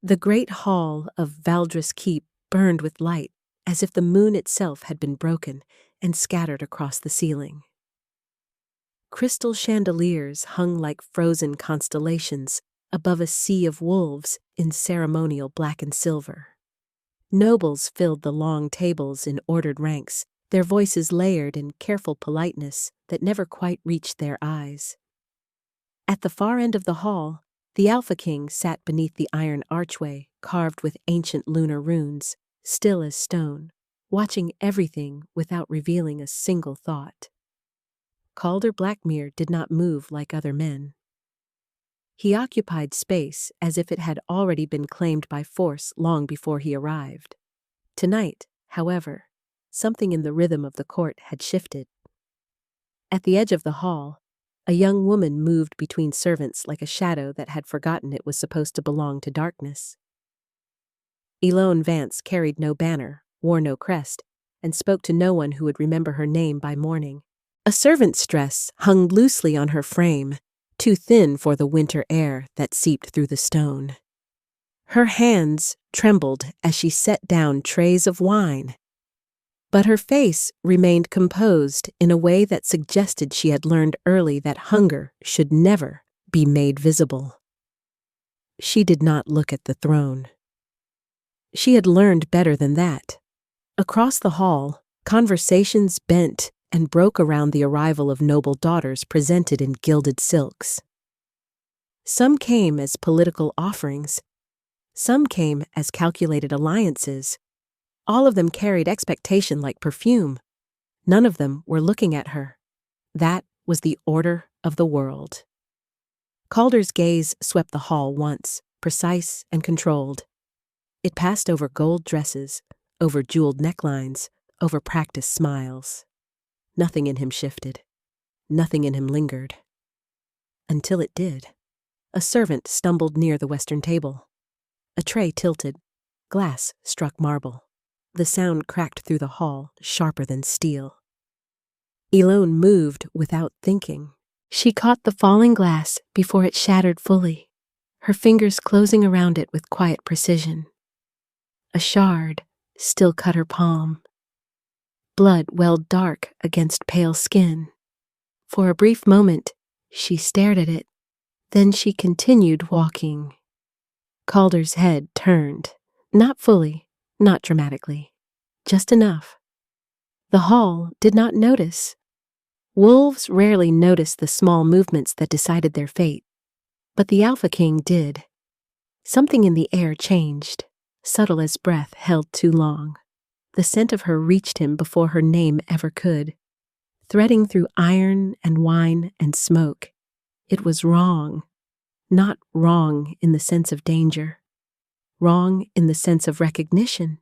The great hall of Valdres Keep burned with light, as if the moon itself had been broken and scattered across the ceiling. Crystal chandeliers hung like frozen constellations above a sea of wolves in ceremonial black and silver. Nobles filled the long tables in ordered ranks, their voices layered in careful politeness that never quite reached their eyes. At the far end of the hall, the Alpha King sat beneath the iron archway carved with ancient lunar runes, still as stone, watching everything without revealing a single thought. Calder Blackmere did not move like other men. He occupied space as if it had already been claimed by force long before he arrived. Tonight, however, something in the rhythm of the court had shifted. At the edge of the hall, a young woman moved between servants like a shadow that had forgotten it was supposed to belong to darkness. Elone Vance carried no banner, wore no crest, and spoke to no one who would remember her name by morning. A servant's dress hung loosely on her frame, too thin for the winter air that seeped through the stone. Her hands trembled as she set down trays of wine, but her face remained composed in a way that suggested she had learned early that hunger should never be made visible. She did not look at the throne. She had learned better than that. Across the hall, conversations bent and broke around the arrival of noble daughters presented in gilded silks. Some came as political offerings. Some came as calculated alliances. All of them carried expectation like perfume. None of them were looking at her. That was the order of the world. Calder's gaze swept the hall once, precise and controlled. It passed over gold dresses, over jeweled necklines, over practiced smiles. Nothing in him shifted. Nothing in him lingered. Until it did. A servant stumbled near the western table. A tray tilted. Glass struck marble. The sound cracked through the hall, sharper than steel. Elone moved without thinking. She caught the falling glass before it shattered fully, her fingers closing around it with quiet precision. A shard still cut her palm. Blood welled dark against pale skin. For a brief moment, she stared at it. Then she continued walking. Calder's head turned, not fully, not dramatically, just enough. The hall did not notice. Wolves rarely noticed the small movements that decided their fate, but the Alpha King did. Something in the air changed, subtle as breath held too long. The scent of her reached him before her name ever could. Threading through iron and wine and smoke, it was wrong. Not wrong in the sense of danger. Wrong in the sense of recognition.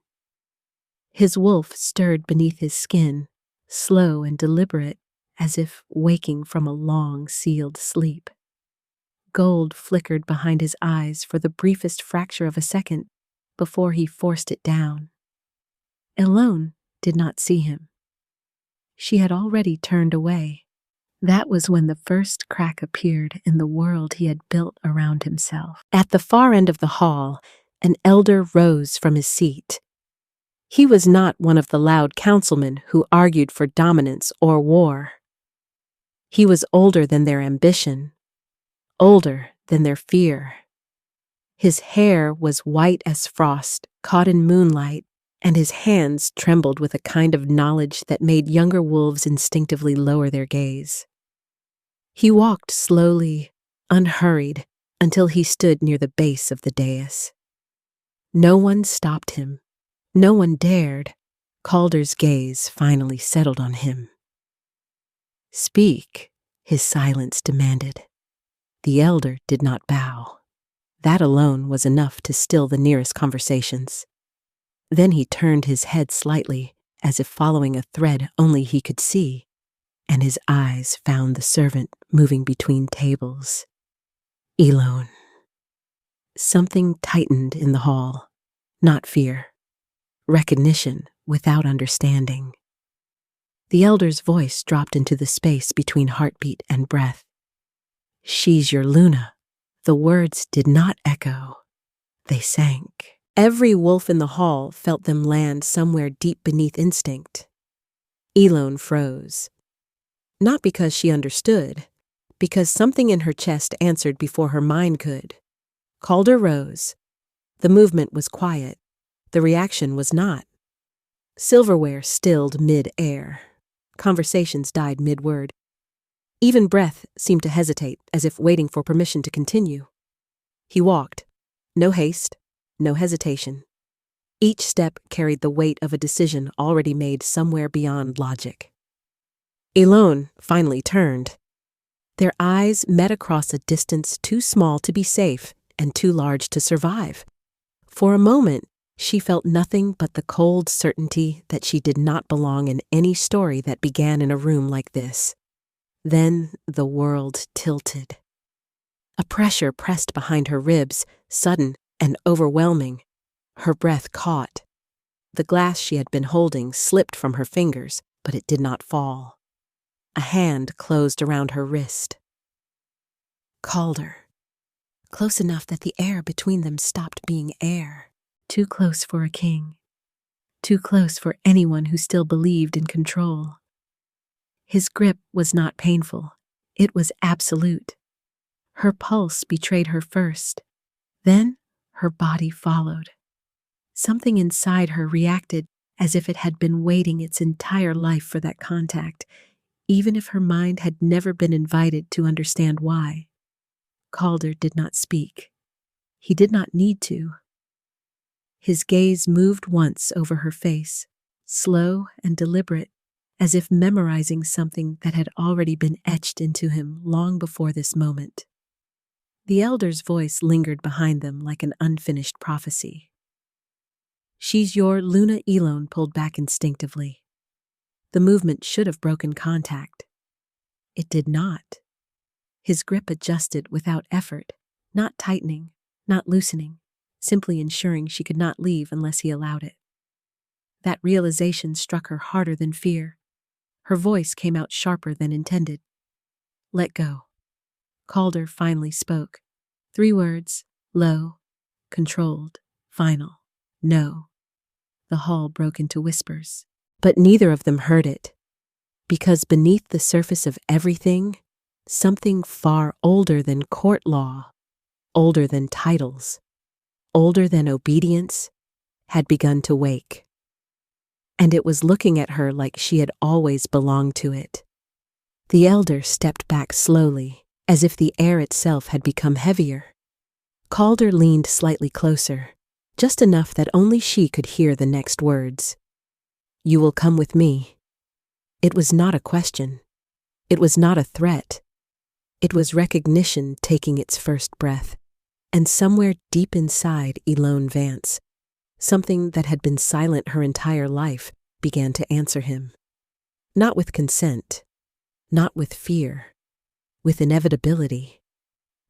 His wolf stirred beneath his skin, slow and deliberate, as if waking from a long, sealed sleep. Gold flickered behind his eyes for the briefest fracture of a second before he forced it down. Elone did not see him. She had already turned away. That was when the first crack appeared in the world he had built around himself. At the far end of the hall, an elder rose from his seat. He was not one of the loud councilmen who argued for dominance or war. He was older than their ambition, older than their fear. His hair was white as frost, caught in moonlight, and his hands trembled with a kind of knowledge that made younger wolves instinctively lower their gaze. He walked slowly, unhurried, until he stood near the base of the dais. No one stopped him. No one dared. Calder's gaze finally settled on him. "Speak," his silence demanded. The elder did not bow. That alone was enough to still the nearest conversations. Then he turned his head slightly, as if following a thread only he could see, and his eyes found the servant moving between tables. Elone. Something tightened in the hall. Not fear. Recognition without understanding. The elder's voice dropped into the space between heartbeat and breath. "She's your Luna." The words did not echo. They sank. Every wolf in the hall felt them land somewhere deep beneath instinct. Elone froze. Not because she understood, because something in her chest answered before her mind could. Calder rose. The movement was quiet. The reaction was not. Silverware stilled mid-air. Conversations died mid-word. Even breath seemed to hesitate, as if waiting for permission to continue. He walked. No haste, no hesitation. Each step carried the weight of a decision already made somewhere beyond logic. Elone finally turned. Their eyes met across a distance too small to be safe and too large to survive. For a moment, she felt nothing but the cold certainty that she did not belong in any story that began in a room like this. Then the world tilted. A pressure pressed behind her ribs, sudden and overwhelming. Her breath caught. The glass she had been holding slipped from her fingers, but it did not fall. A hand closed around her wrist. Calder. Close enough that the air between them stopped being air. Too close for a king. Too close for anyone who still believed in control. His grip was not painful. It was absolute. Her pulse betrayed her first. Then her body followed. Something inside her reacted as if it had been waiting its entire life for that contact, even if her mind had never been invited to understand why. Calder did not speak. He did not need to. His gaze moved once over her face, slow and deliberate, as if memorizing something that had already been etched into him long before this moment. The elder's voice lingered behind them like an unfinished prophecy. "She's your Luna." Elone pulled back instinctively. The movement should have broken contact. It did not. His grip adjusted without effort, not tightening, not loosening, simply ensuring she could not leave unless he allowed it. That realization struck her harder than fear. Her voice came out sharper than intended. "Let go." Calder finally spoke. 3 words, low, controlled, final. "No." The hall broke into whispers. But neither of them heard it. Because beneath the surface of everything, something far older than court law, older than titles, older than obedience, had begun to wake. And it was looking at her like she had always belonged to it. The elder stepped back slowly, as if the air itself had become heavier. Calder leaned slightly closer, just enough that only she could hear the next words. "You will come with me." It was not a question. It was not a threat. It was recognition taking its first breath. And somewhere deep inside Elone Vance, something that had been silent her entire life began to answer him. Not with consent, not with fear, with inevitability.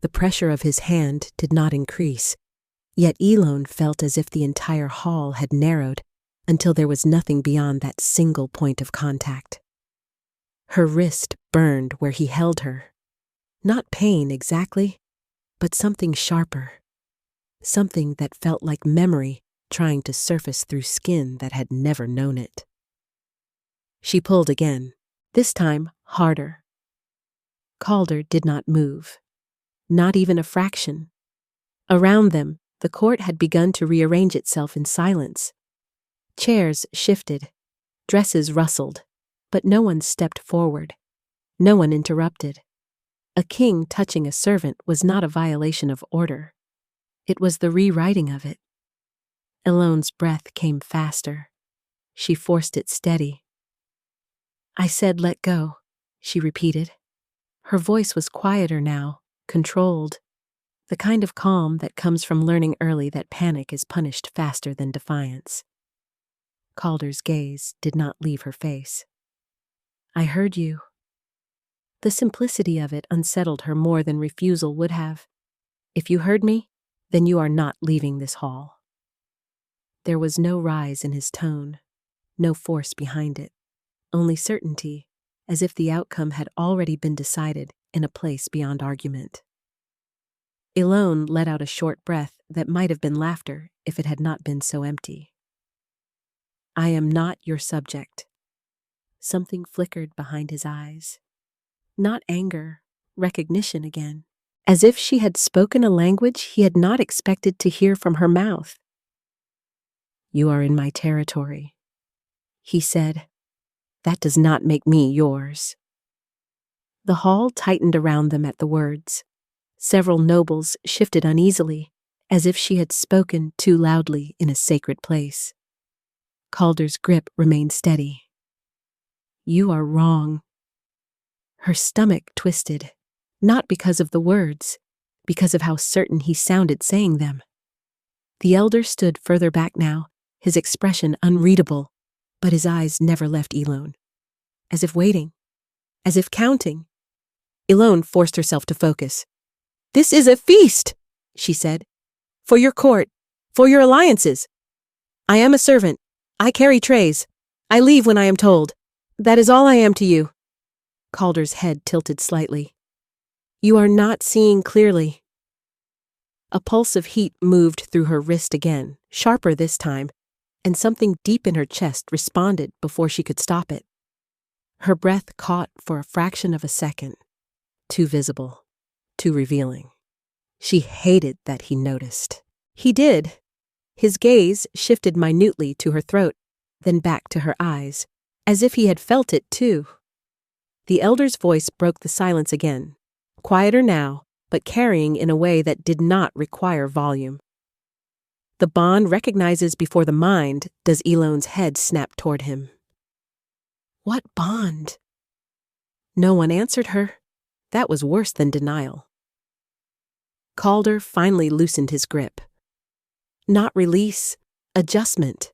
The pressure of his hand did not increase, yet Elone felt as if the entire hall had narrowed until there was nothing beyond that single point of contact. Her wrist burned where he held her. Not pain exactly, but something sharper. Something that felt like memory trying to surface through skin that had never known it. She pulled again, this time harder. Calder did not move, not even a fraction. Around them, the court had begun to rearrange itself in silence. Chairs shifted, dresses rustled, but no one stepped forward. No one interrupted. A king touching a servant was not a violation of order. It was the rewriting of it. Elone's breath came faster. She forced it steady. "I said let go," she repeated. Her voice was quieter now, controlled. The kind of calm that comes from learning early that panic is punished faster than defiance. Calder's gaze did not leave her face. "I heard you." The simplicity of it unsettled her more than refusal would have. "If you heard me, then you are not leaving this hall." There was no rise in his tone, no force behind it, only certainty, as if the outcome had already been decided in a place beyond argument. Elone let out a short breath that might have been laughter if it had not been so empty. I am not your subject. Something flickered behind his eyes. Not anger, recognition again, as if she had spoken a language he had not expected to hear from her mouth. You are in my territory, he said. That does not make me yours. The hall tightened around them at the words. Several nobles shifted uneasily, as if she had spoken too loudly in a sacred place. Calder's grip remained steady. You are wrong. Her stomach twisted, not because of the words, because of how certain he sounded saying them. The elder stood further back now, his expression unreadable, but his eyes never left Elone. As if waiting, as if counting. Elone forced herself to focus. This is a feast, she said. For your court, for your alliances. I am a servant. I carry trays. I leave when I am told. That is all I am to you. Calder's head tilted slightly. You are not seeing clearly. A pulse of heat moved through her wrist again, sharper this time, and something deep in her chest responded before she could stop it. Her breath caught for a fraction of a second. Too visible, too revealing. She hated that he noticed. He did. His gaze shifted minutely to her throat, then back to her eyes, as if he had felt it too. The elder's voice broke the silence again, quieter now, but carrying in a way that did not require volume. The bond recognizes before the mind does Elone's head snap toward him. What bond? No one answered her. That was worse than denial. Calder finally loosened his grip. Not release, adjustment.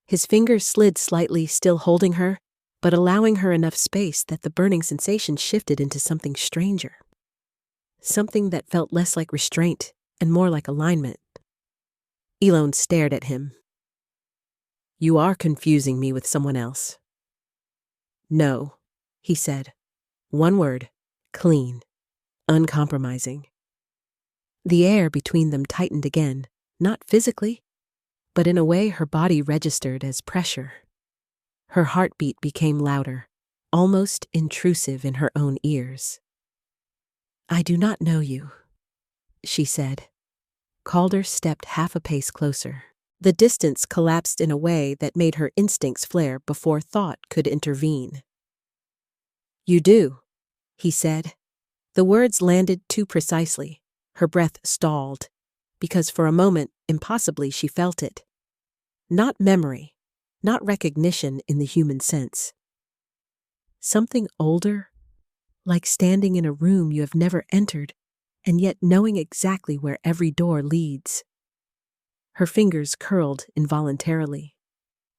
His fingers slid slightly, still holding her, but allowing her enough space that the burning sensation shifted into something stranger. Something that felt less like restraint and more like alignment. Elone stared at him. You are confusing me with someone else. No, he said. One word, clean, uncompromising. The air between them tightened again, not physically, but in a way her body registered as pressure. Her heartbeat became louder, almost intrusive in her own ears. I do not know you, she said. Calder stepped half a pace closer. The distance collapsed in a way that made her instincts flare before thought could intervene. You do, he said. The words landed too precisely. Her breath stalled, because for a moment, impossibly, she felt it. Not memory, not recognition in the human sense. Something older, like standing in a room you have never entered, and yet knowing exactly where every door leads. Her fingers curled involuntarily.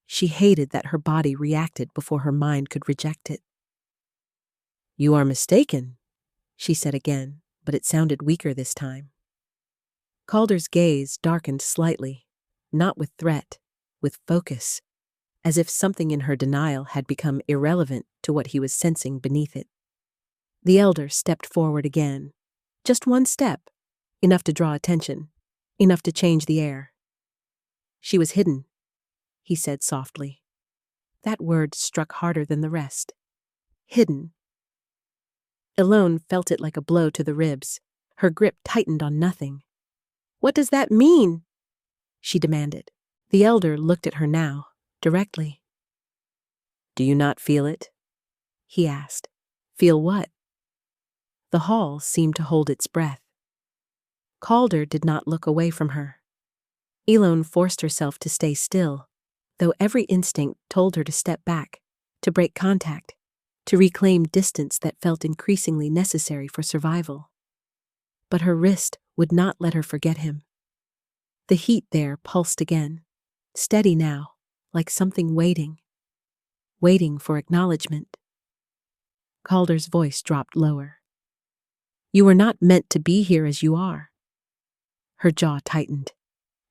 She hated that her body reacted before her mind could reject it. You are mistaken, she said again, but it sounded weaker this time. Calder's gaze darkened slightly, not with threat, with focus, as if something in her denial had become irrelevant to what he was sensing beneath it. The elder stepped forward again. Just one step, enough to draw attention, enough to change the air. She was hidden, he said softly. That word struck harder than the rest. Hidden. Elone felt it like a blow to the ribs. Her grip tightened on nothing. What does that mean? She demanded. The elder looked at her now, directly. Do you not feel it? He asked. Feel what? The hall seemed to hold its breath. Calder did not look away from her. Elone forced herself to stay still, though every instinct told her to step back, to break contact, to reclaim distance that felt increasingly necessary for survival. But her wrist would not let her forget him. The heat there pulsed again, steady now, like something waiting for acknowledgement. Calder's voice dropped lower. You were not meant to be here as you are. Her jaw tightened.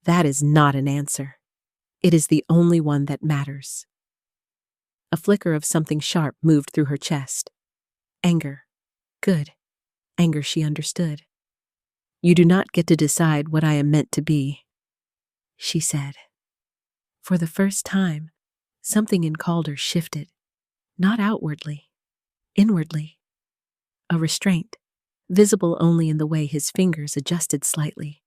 That is not an answer. It is the only one that matters. A flicker of something sharp moved through her chest. Anger. Good. Anger she understood. You do not get to decide what I am meant to be, she said. For the first time, something in Calder shifted, not outwardly, inwardly. A restraint, visible only in the way his fingers adjusted slightly,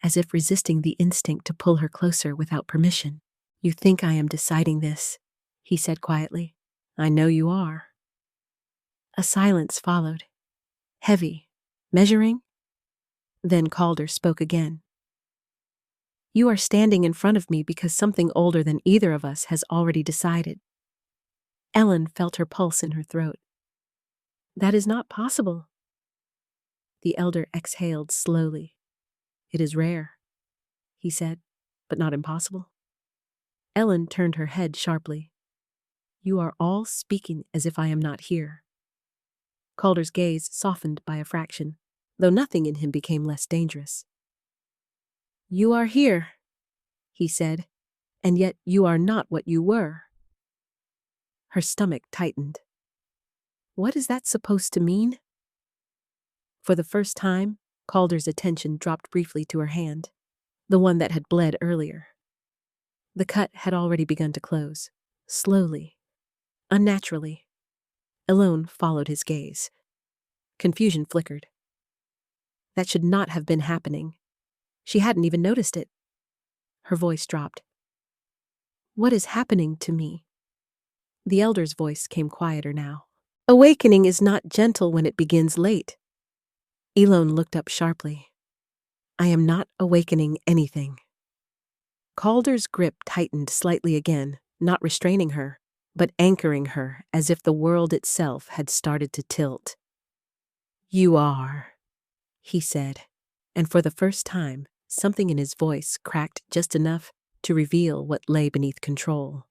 as if resisting the instinct to pull her closer without permission. You think I am deciding this, he said quietly. I know you are. A silence followed, heavy, measuring. Then Calder spoke again. You are standing in front of me because something older than either of us has already decided. Ellen felt her pulse in her throat. That is not possible. The elder exhaled slowly. It is rare, he said, but not impossible. Ellen turned her head sharply. You are all speaking as if I am not here. Calder's gaze softened by a fraction, though nothing in him became less dangerous. You are here, he said, and yet you are not what you were. Her stomach tightened. What is that supposed to mean? For the first time, Calder's attention dropped briefly to her hand, the one that had bled earlier. The cut had already begun to close, slowly, unnaturally. Alone followed his gaze. Confusion flickered. That should not have been happening. She hadn't even noticed it. Her voice dropped. What is happening to me? The elder's voice came quieter now. Awakening is not gentle when it begins late. Elone looked up sharply. I am not awakening anything. Calder's grip tightened slightly again, not restraining her, but anchoring her as if the world itself had started to tilt. You are, he said, and for the first time, something in his voice cracked just enough to reveal what lay beneath control.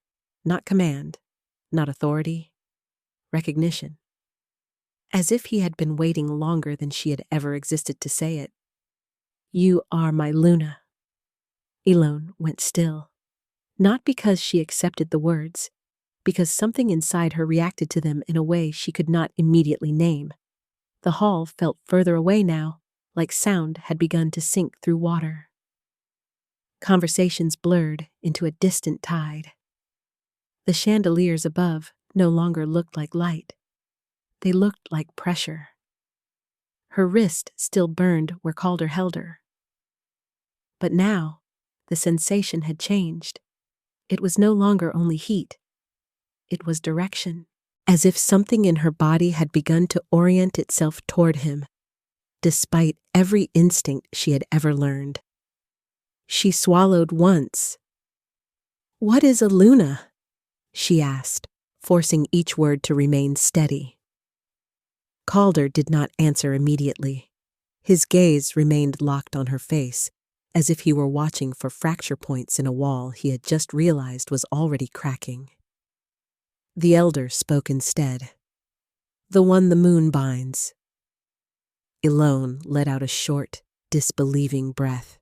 Not command, not authority, recognition. As if he had been waiting longer than she had ever existed to say it. You are my Luna. Elone went still, not because she accepted the words, because something inside her reacted to them in a way she could not immediately name. The hall felt further away now, like sound had begun to sink through water. Conversations blurred into a distant tide. The chandeliers above no longer looked like light. They looked like pressure. Her wrist still burned where Calder held her. But now, the sensation had changed. It was no longer only heat. It was direction, as if something in her body had begun to orient itself toward him, despite every instinct she had ever learned. She swallowed once. What is a Luna? She asked, forcing each word to remain steady. Calder did not answer immediately. His gaze remained locked on her face, as if he were watching for fracture points in a wall he had just realized was already cracking. The elder spoke instead. The one the moon binds. Elone let out a short, disbelieving breath.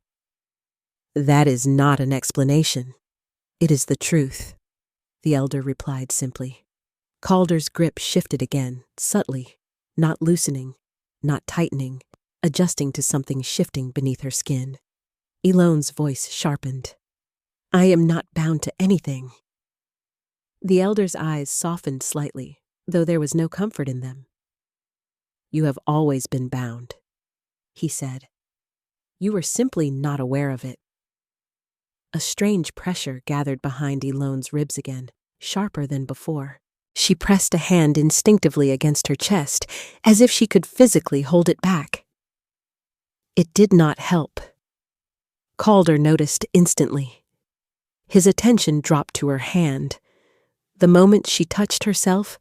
That is not an explanation. It is the truth, the elder replied simply. Calder's grip shifted again, subtly, not loosening, not tightening, adjusting to something shifting beneath her skin. Elone's voice sharpened. I am not bound to anything. The elder's eyes softened slightly, though there was no comfort in them. You have always been bound, he said. You were simply not aware of it. A strange pressure gathered behind Elone's ribs again, sharper than before. She pressed a hand instinctively against her chest, as if she could physically hold it back. It did not help. Calder noticed instantly. His attention dropped to her hand. The moment she touched herself,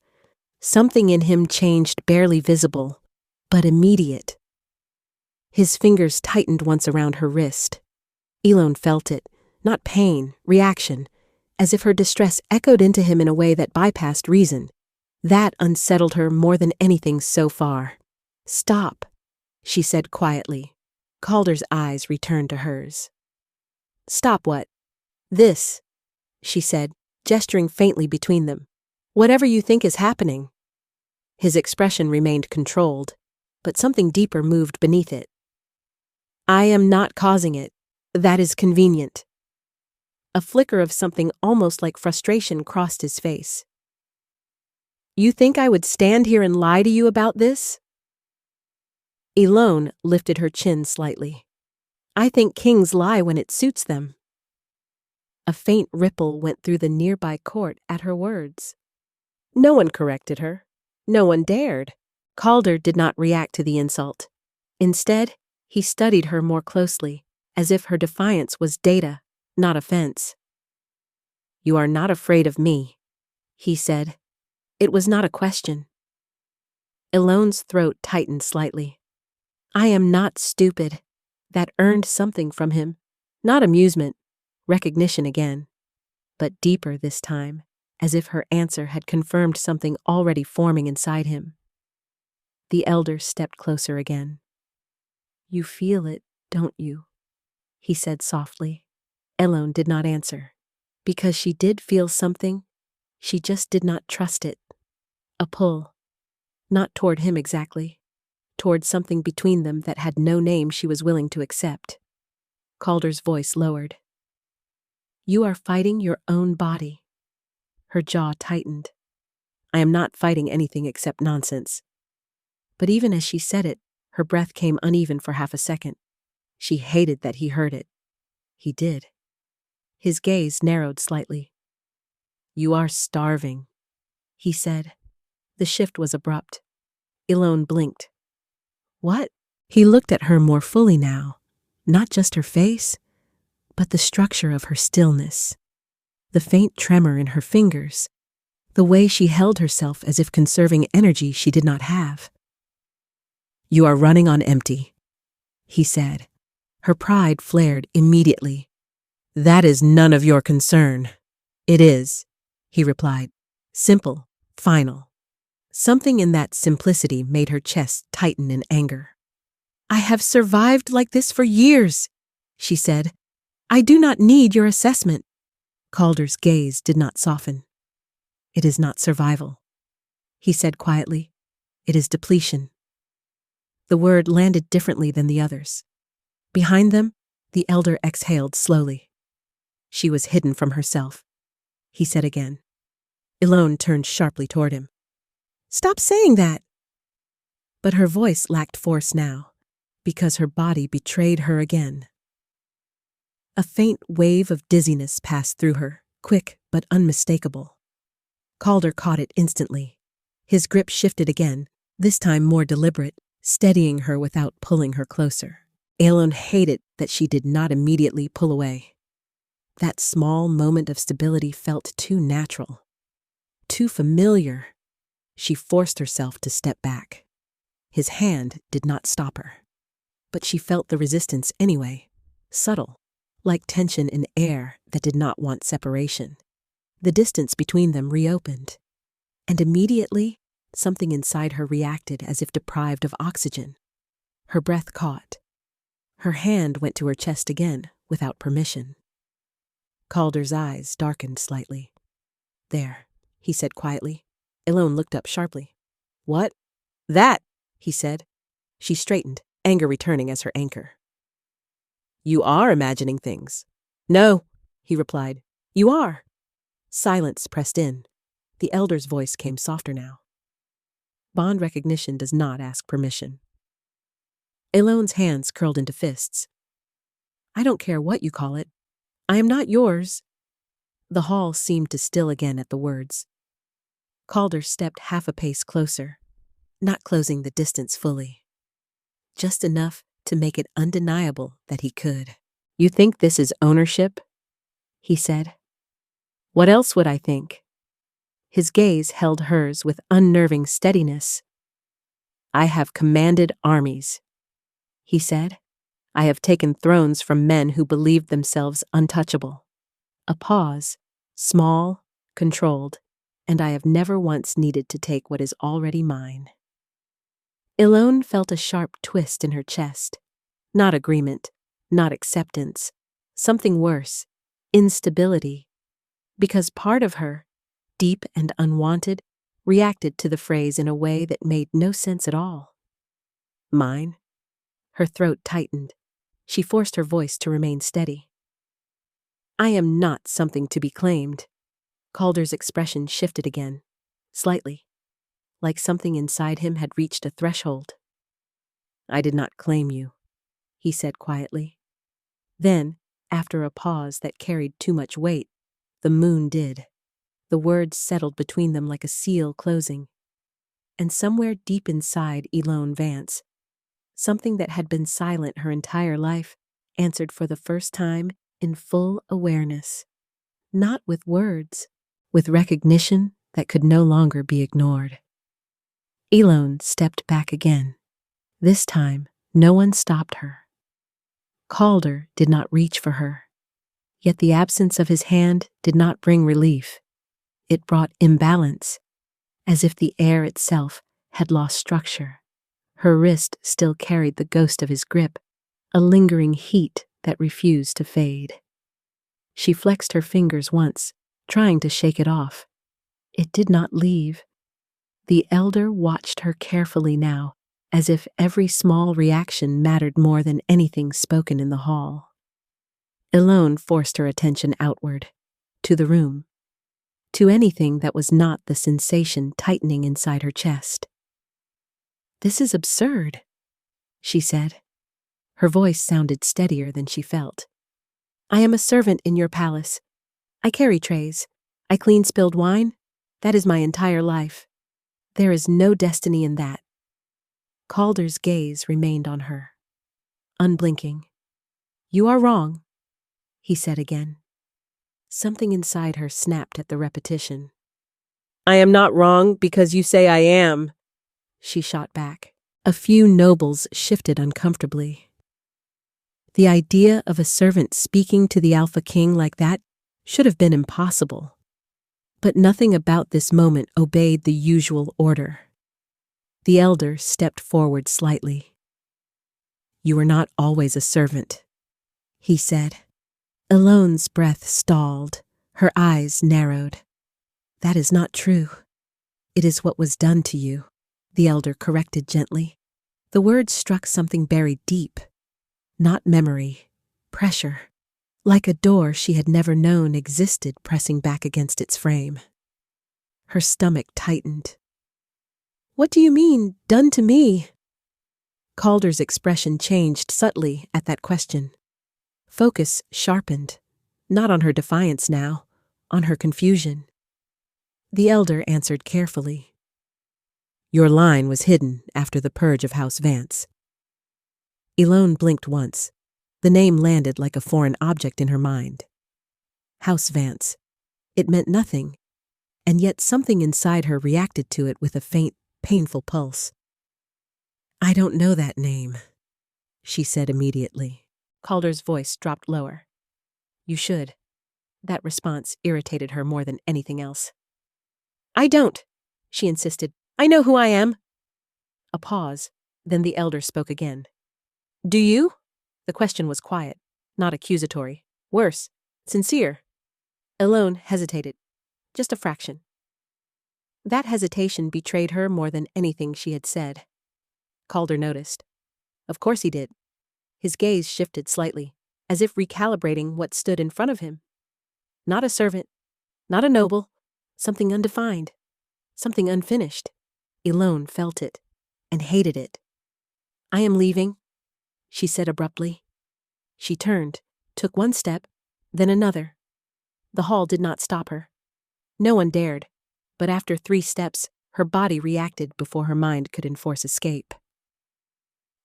something in him changed, barely visible, but immediate. His fingers tightened once around her wrist. Elone felt it, not pain, reaction, as if her distress echoed into him in a way that bypassed reason. That unsettled her more than anything so far. Stop, she said quietly. Calder's eyes returned to hers. Stop what? This, she said, gesturing faintly between them. Whatever you think is happening. His expression remained controlled, but something deeper moved beneath it. I am not causing it. That is convenient. A flicker of something almost like frustration crossed his face. You think I would stand here and lie to you about this? Elone lifted her chin slightly. I think kings lie when it suits them. A faint ripple went through the nearby court at her words. No one corrected her. No one dared. Calder did not react to the insult. Instead, he studied her more closely, as if her defiance was data, not offense. You are not afraid of me, he said. It was not a question. Elone's throat tightened slightly. I am not stupid. That earned something from him. Not amusement, recognition again, but deeper this time, as if her answer had confirmed something already forming inside him. The elder stepped closer again. You feel it, don't you? He said softly. Elone did not answer. Because she did feel something, she just did not trust it. A pull. Not toward him exactly. Toward something between them that had no name she was willing to accept. Calder's voice lowered. You are fighting your own body. Her jaw tightened. I am not fighting anything except nonsense. But even as she said it, her breath came uneven for half a second. She hated that he heard it. He did. His gaze narrowed slightly. You are starving, he said. The shift was abrupt. Elone blinked. What? He looked at her more fully now, not just her face, but the structure of her stillness, the faint tremor in her fingers, the way she held herself as if conserving energy she did not have. You are running on empty, he said. Her pride flared immediately. That is none of your concern. It is, he replied. Simple, final. Something in that simplicity made her chest tighten in anger. I have survived like this for years, she said. I do not need your assessment. Calder's gaze did not soften. It is not survival, he said quietly. It is depletion. The word landed differently than the others. Behind them, the elder exhaled slowly. She was hidden from herself, he said again. Elone turned sharply toward him. Stop saying that! But her voice lacked force now, because her body betrayed her again. A faint wave of dizziness passed through her, quick but unmistakable. Calder caught it instantly. His grip shifted again, this time more deliberate, steadying her without pulling her closer. Elone hated that she did not immediately pull away. That small moment of stability felt too natural, too familiar. She forced herself to step back. His hand did not stop her. But she felt the resistance anyway, subtle, like tension in air that did not want separation. The distance between them reopened, and immediately something inside her reacted as if deprived of oxygen. Her breath caught. Her hand went to her chest again, without permission. Calder's eyes darkened slightly. There, he said quietly. Elone looked up sharply. What? That, he said. She straightened, anger returning as her anchor. You are imagining things. No, he replied. You are. Silence pressed in. The elder's voice came softer now. Bond recognition does not ask permission. Elone's hands curled into fists. I don't care what you call it. I am not yours. The hall seemed to still again at the words. Calder stepped half a pace closer, not closing the distance fully. Just enough to make it undeniable that he could. You think this is ownership? He said. What else would I think? His gaze held hers with unnerving steadiness. I have commanded armies, he said. I have taken thrones from men who believed themselves untouchable. A pause, small, controlled, and I have never once needed to take what is already mine. Elone felt a sharp twist in her chest. Not agreement, not acceptance, something worse, instability. Because part of her, deep and unwanted, reacted to the phrase in a way that made no sense at all. Mine? Her throat tightened. She forced her voice to remain steady. I am not something to be claimed. Calder's expression shifted again, slightly, like something inside him had reached a threshold. I did not claim you, he said quietly. Then, after a pause that carried too much weight, the moon did. The words settled between them like a seal closing. And somewhere deep inside Elone Vance, something that had been silent her entire life, answered for the first time in full awareness. Not with words, with recognition that could no longer be ignored. Elone stepped back again. This time, no one stopped her. Calder did not reach for her. Yet the absence of his hand did not bring relief. It brought imbalance, as if the air itself had lost structure. Her wrist still carried the ghost of his grip, a lingering heat that refused to fade. She flexed her fingers once, trying to shake it off. It did not leave. The elder watched her carefully now, as if every small reaction mattered more than anything spoken in the hall. Elone forced her attention outward, to the room, to anything that was not the sensation tightening inside her chest. This is absurd, she said. Her voice sounded steadier than she felt. I am a servant in your palace. I carry trays. I clean spilled wine. That is my entire life. There is no destiny in that. Calder's gaze remained on her, unblinking. You are wrong, he said again. Something inside her snapped at the repetition. I am not wrong because you say I am, she shot back. A few nobles shifted uncomfortably. The idea of a servant speaking to the Alpha King like that should have been impossible. But nothing about this moment obeyed the usual order. The elder stepped forward slightly. You are not always a servant, he said. Elone's breath stalled, her eyes narrowed. That is not true. It is what was done to you, the elder corrected gently. The words struck something buried deep. Not memory, pressure, like a door she had never known existed pressing back against its frame. Her stomach tightened. What do you mean, done to me? Calder's expression changed subtly at that question. Focus sharpened, not on her defiance now, on her confusion. The elder answered carefully. Your line was hidden after the purge of House Vance. Elone blinked once. The name landed like a foreign object in her mind. House Vance. It meant nothing, and yet something inside her reacted to it with a faint, painful pulse. I don't know that name, she said immediately. Calder's voice dropped lower. You should. That response irritated her more than anything else. I don't, she insisted. I know who I am. A pause, then the elder spoke again. Do you? The question was quiet, not accusatory. Worse, sincere. Elone hesitated, just a fraction. That hesitation betrayed her more than anything she had said. Calder noticed. Of course he did. His gaze shifted slightly, as if recalibrating what stood in front of him. Not a servant, not a noble, something undefined, something unfinished. Elone felt it, and hated it. I am leaving, she said abruptly. She turned, took one step, then another. The hall did not stop her. No one dared, but after 3 steps, her body reacted before her mind could enforce escape.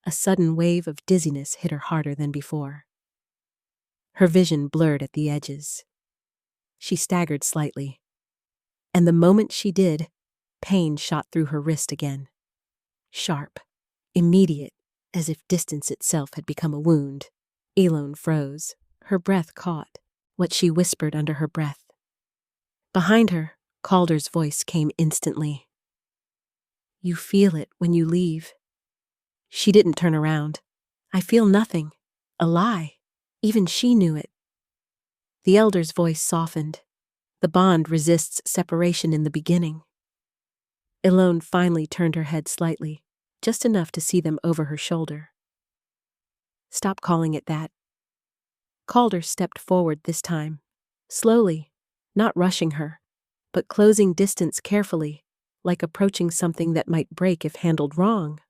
A sudden wave of dizziness hit her harder than before. Her vision blurred at the edges. She staggered slightly, and the moment she did, pain shot through her wrist again. Sharp, immediate, as if distance itself had become a wound. Elone froze, her breath caught, what she whispered under her breath. Behind her, Calder's voice came instantly. You feel it when you leave. She didn't turn around. I feel nothing. A lie. Even she knew it. The elder's voice softened. The bond resists separation in the beginning. Elone finally turned her head slightly, just enough to see them over her shoulder. Stop calling it that. Calder stepped forward this time, slowly, not rushing her, but closing distance carefully, like approaching something that might break if handled wrong.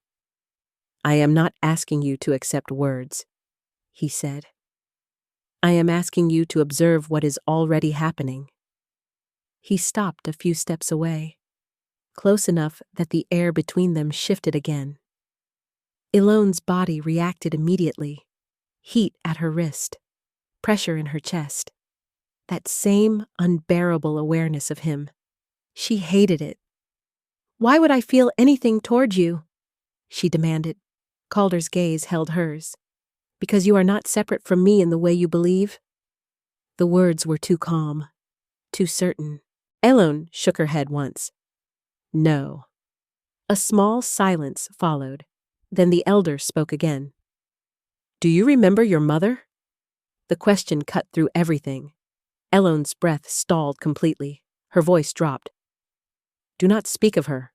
I am not asking you to accept words, he said. I am asking you to observe what is already happening. He stopped a few steps away, close enough that the air between them shifted again. Ilone's body reacted immediately, heat at her wrist, pressure in her chest. That same unbearable awareness of him. She hated it. Why would I feel anything toward you? She demanded. Calder's gaze held hers. Because you are not separate from me in the way you believe? The words were too calm, too certain. Elone shook her head once. No. A small silence followed. Then the elder spoke again. Do you remember your mother? The question cut through everything. Elone's breath stalled completely. Her voice dropped. Do not speak of her.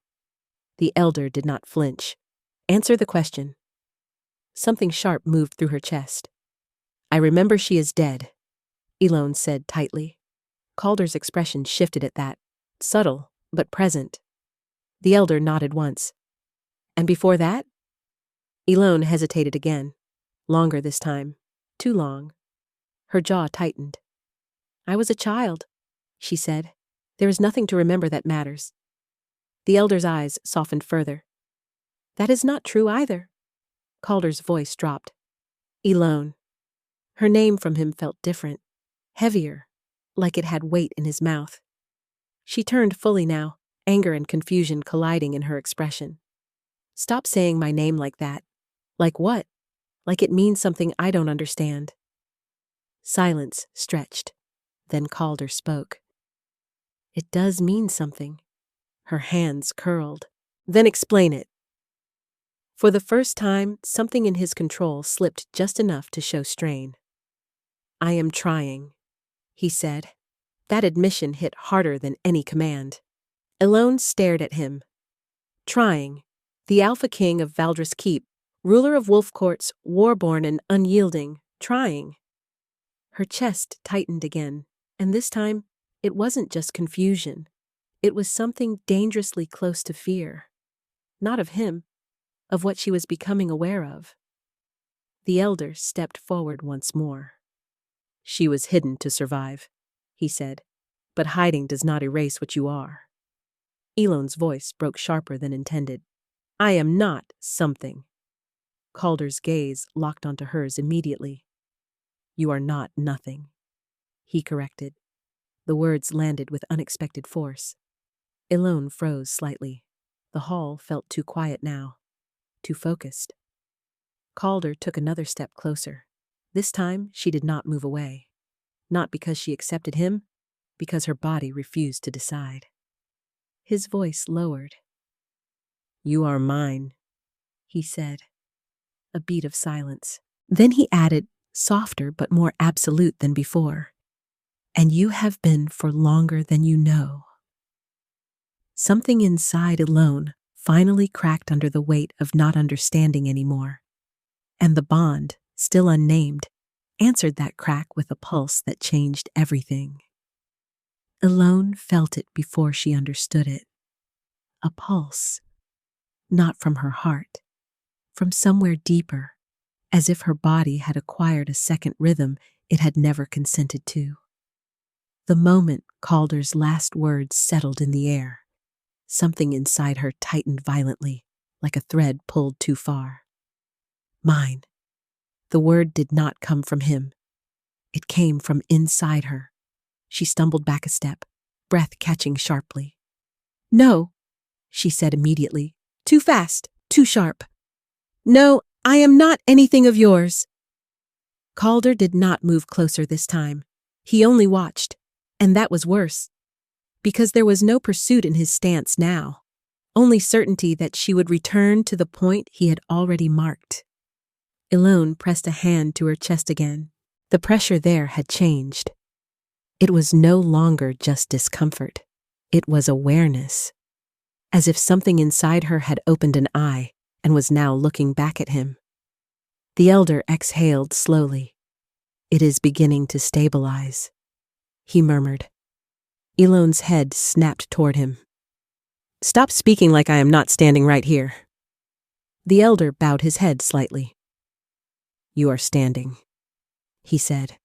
The elder did not flinch. Answer the question. Something sharp moved through her chest. I remember she is dead, Elone said tightly. Calder's expression shifted at that, subtle but present. The elder nodded once. And before that? Elone hesitated again. Longer this time. Too long. Her jaw tightened. I was a child, she said. There is nothing to remember that matters. The elder's eyes softened further. That is not true either. Calder's voice dropped. Elone. Her name from him felt different, heavier, like it had weight in his mouth. She turned fully now, anger and confusion colliding in her expression. Stop saying my name like that. Like what? Like it means something I don't understand. Silence stretched. Then Calder spoke. It does mean something. Her hands curled. Then explain it. For the first time, something in his control slipped just enough to show strain. I am trying, he said. That admission hit harder than any command. Elone stared at him. Trying. The Alpha King of Valdris Keep, ruler of wolf courts, war-born and unyielding, trying. Her chest tightened again, and this time, it wasn't just confusion. It was something dangerously close to fear. Not of him, of what she was becoming aware of. The elder stepped forward once more. She was hidden to survive, he said, but hiding does not erase what you are. Elone's voice broke sharper than intended. I am not something. Calder's gaze locked onto hers immediately. You are not nothing, he corrected. The words landed with unexpected force. Elone froze slightly. The hall felt too quiet now, too focused. Calder took another step closer. This time, she did not move away. Not because she accepted him, because her body refused to decide. His voice lowered. You are mine, he said. A beat of silence. Then he added, softer but more absolute than before. And you have been for longer than you know. Something inside Elone finally cracked under the weight of not understanding anymore. And the bond, still unnamed, answered that crack with a pulse that changed everything. Elone felt it before she understood it. A pulse. Not from her heart. From somewhere deeper, as if her body had acquired a second rhythm it had never consented to. The moment Calder's last words settled in the air, something inside her tightened violently, like a thread pulled too far. Mine. The word did not come from him. It came from inside her. She stumbled back a step, breath catching sharply. No, she said immediately. Too fast, too sharp. No, I am not anything of yours. Calder did not move closer this time. He only watched, and that was worse. Because there was no pursuit in his stance now, only certainty that she would return to the point he had already marked. Elone pressed a hand to her chest again. The pressure there had changed. It was no longer just discomfort. It was awareness. As if something inside her had opened an eye and was now looking back at him. The elder exhaled slowly. It is beginning to stabilize, he murmured. Elon's head snapped toward him. Stop speaking like I am not standing right here. The elder bowed his head slightly. You are standing, he said.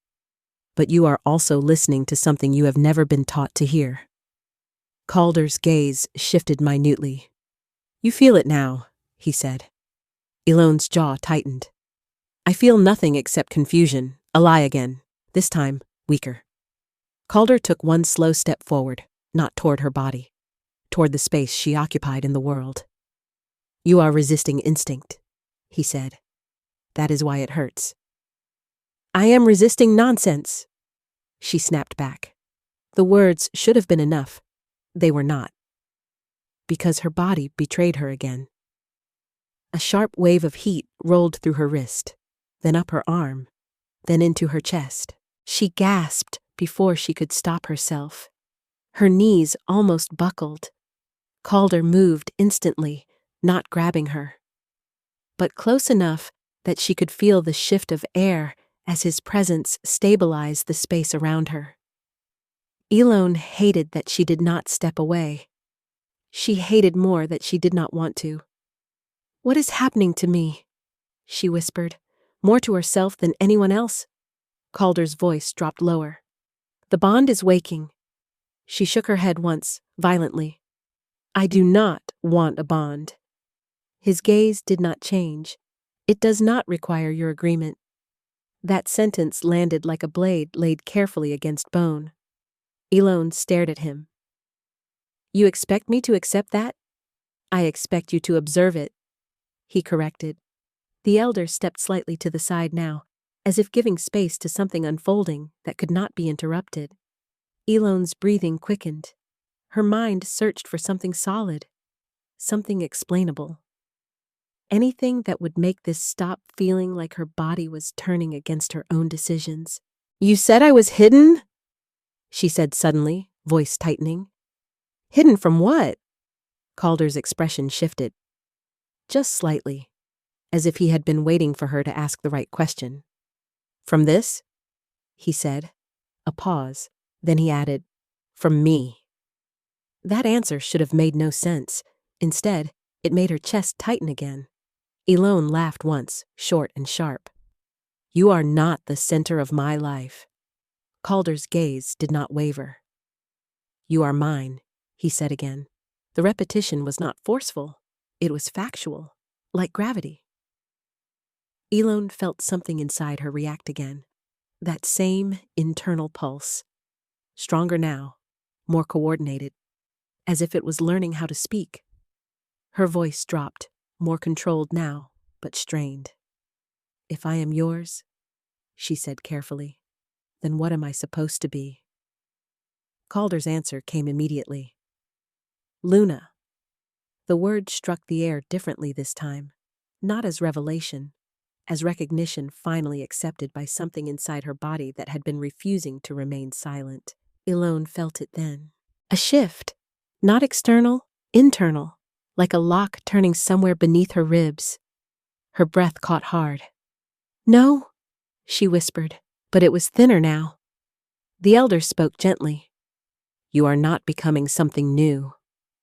But you are also listening to something you have never been taught to hear. Calder's gaze shifted minutely. You feel it now, he said. Elon's jaw tightened. I feel nothing except confusion, a lie again, this time weaker. Calder took one slow step forward, not toward her body, toward the space she occupied in the world. You are resisting instinct, he said. That is why it hurts. I am resisting nonsense, she snapped back. The words should have been enough. They were not. Because her body betrayed her again. A sharp wave of heat rolled through her wrist, then up her arm, then into her chest. She gasped before she could stop herself. Her knees almost buckled. Calder moved instantly, not grabbing her, but close enough that she could feel the shift of air as his presence stabilized the space around her. Elone hated that she did not step away. She hated more that she did not want to. What is happening to me? She whispered, more to herself than anyone else. Calder's voice dropped lower. The bond is waking. She shook her head once, violently. I do not want a bond. His gaze did not change. It does not require your agreement. That sentence landed like a blade laid carefully against bone. Elone stared at him. You expect me to accept that? I expect you to observe it, he corrected. The elder stepped slightly to the side now, as if giving space to something unfolding that could not be interrupted. Elone's breathing quickened. Her mind searched for something solid, something explainable. Anything that would make this stop feeling like her body was turning against her own decisions. You said I was hidden? She said suddenly, voice tightening. Hidden from what? Calder's expression shifted. Just slightly, as if he had been waiting for her to ask the right question. From this? He said. A pause. Then he added, from me. That answer should have made no sense. Instead, it made her chest tighten again. Elone laughed once, short and sharp. You are not the center of my life. Calder's gaze did not waver. You are mine, he said again. The repetition was not forceful. It was factual, like gravity. Elone felt something inside her react again. That same internal pulse. Stronger now, more coordinated, as if it was learning how to speak. Her voice dropped, more controlled now, but strained. If I am yours, she said carefully, then what am I supposed to be? Calder's answer came immediately. Luna. The word struck the air differently this time, not as revelation, as recognition finally accepted by something inside her body that had been refusing to remain silent. Elone felt it then. A shift, not external, internal, like a lock turning somewhere beneath her ribs. Her breath caught hard. No, she whispered, but it was thinner now. The elder spoke gently. You are not becoming something new,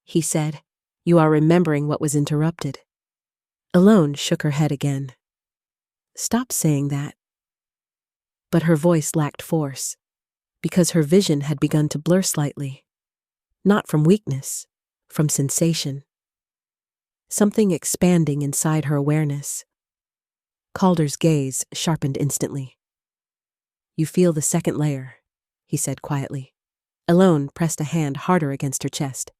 he said. You are remembering what was interrupted. Elone shook her head again. Stop saying that. But her voice lacked force, because her vision had begun to blur slightly. Not from weakness, from sensation. Something expanding inside her awareness. Calder's gaze sharpened instantly. You feel the second layer, he said quietly. Elone pressed a hand harder against her chest.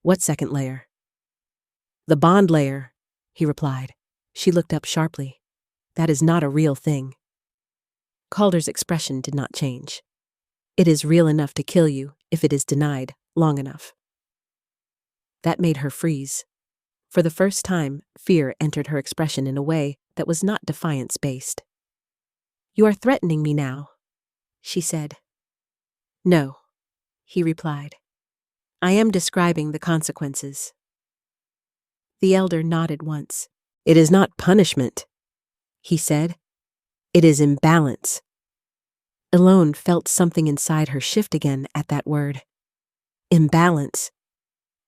What second layer? The bond layer, he replied. She looked up sharply. That is not a real thing. Calder's expression did not change. It is real enough to kill you if it is denied long enough. That made her freeze. For the first time, fear entered her expression in a way that was not defiance-based. You are threatening me now, she said. No, he replied. I am describing the consequences. The elder nodded once. It is not punishment. he said. It is imbalance. Elone felt something inside her shift again at that word. Imbalance.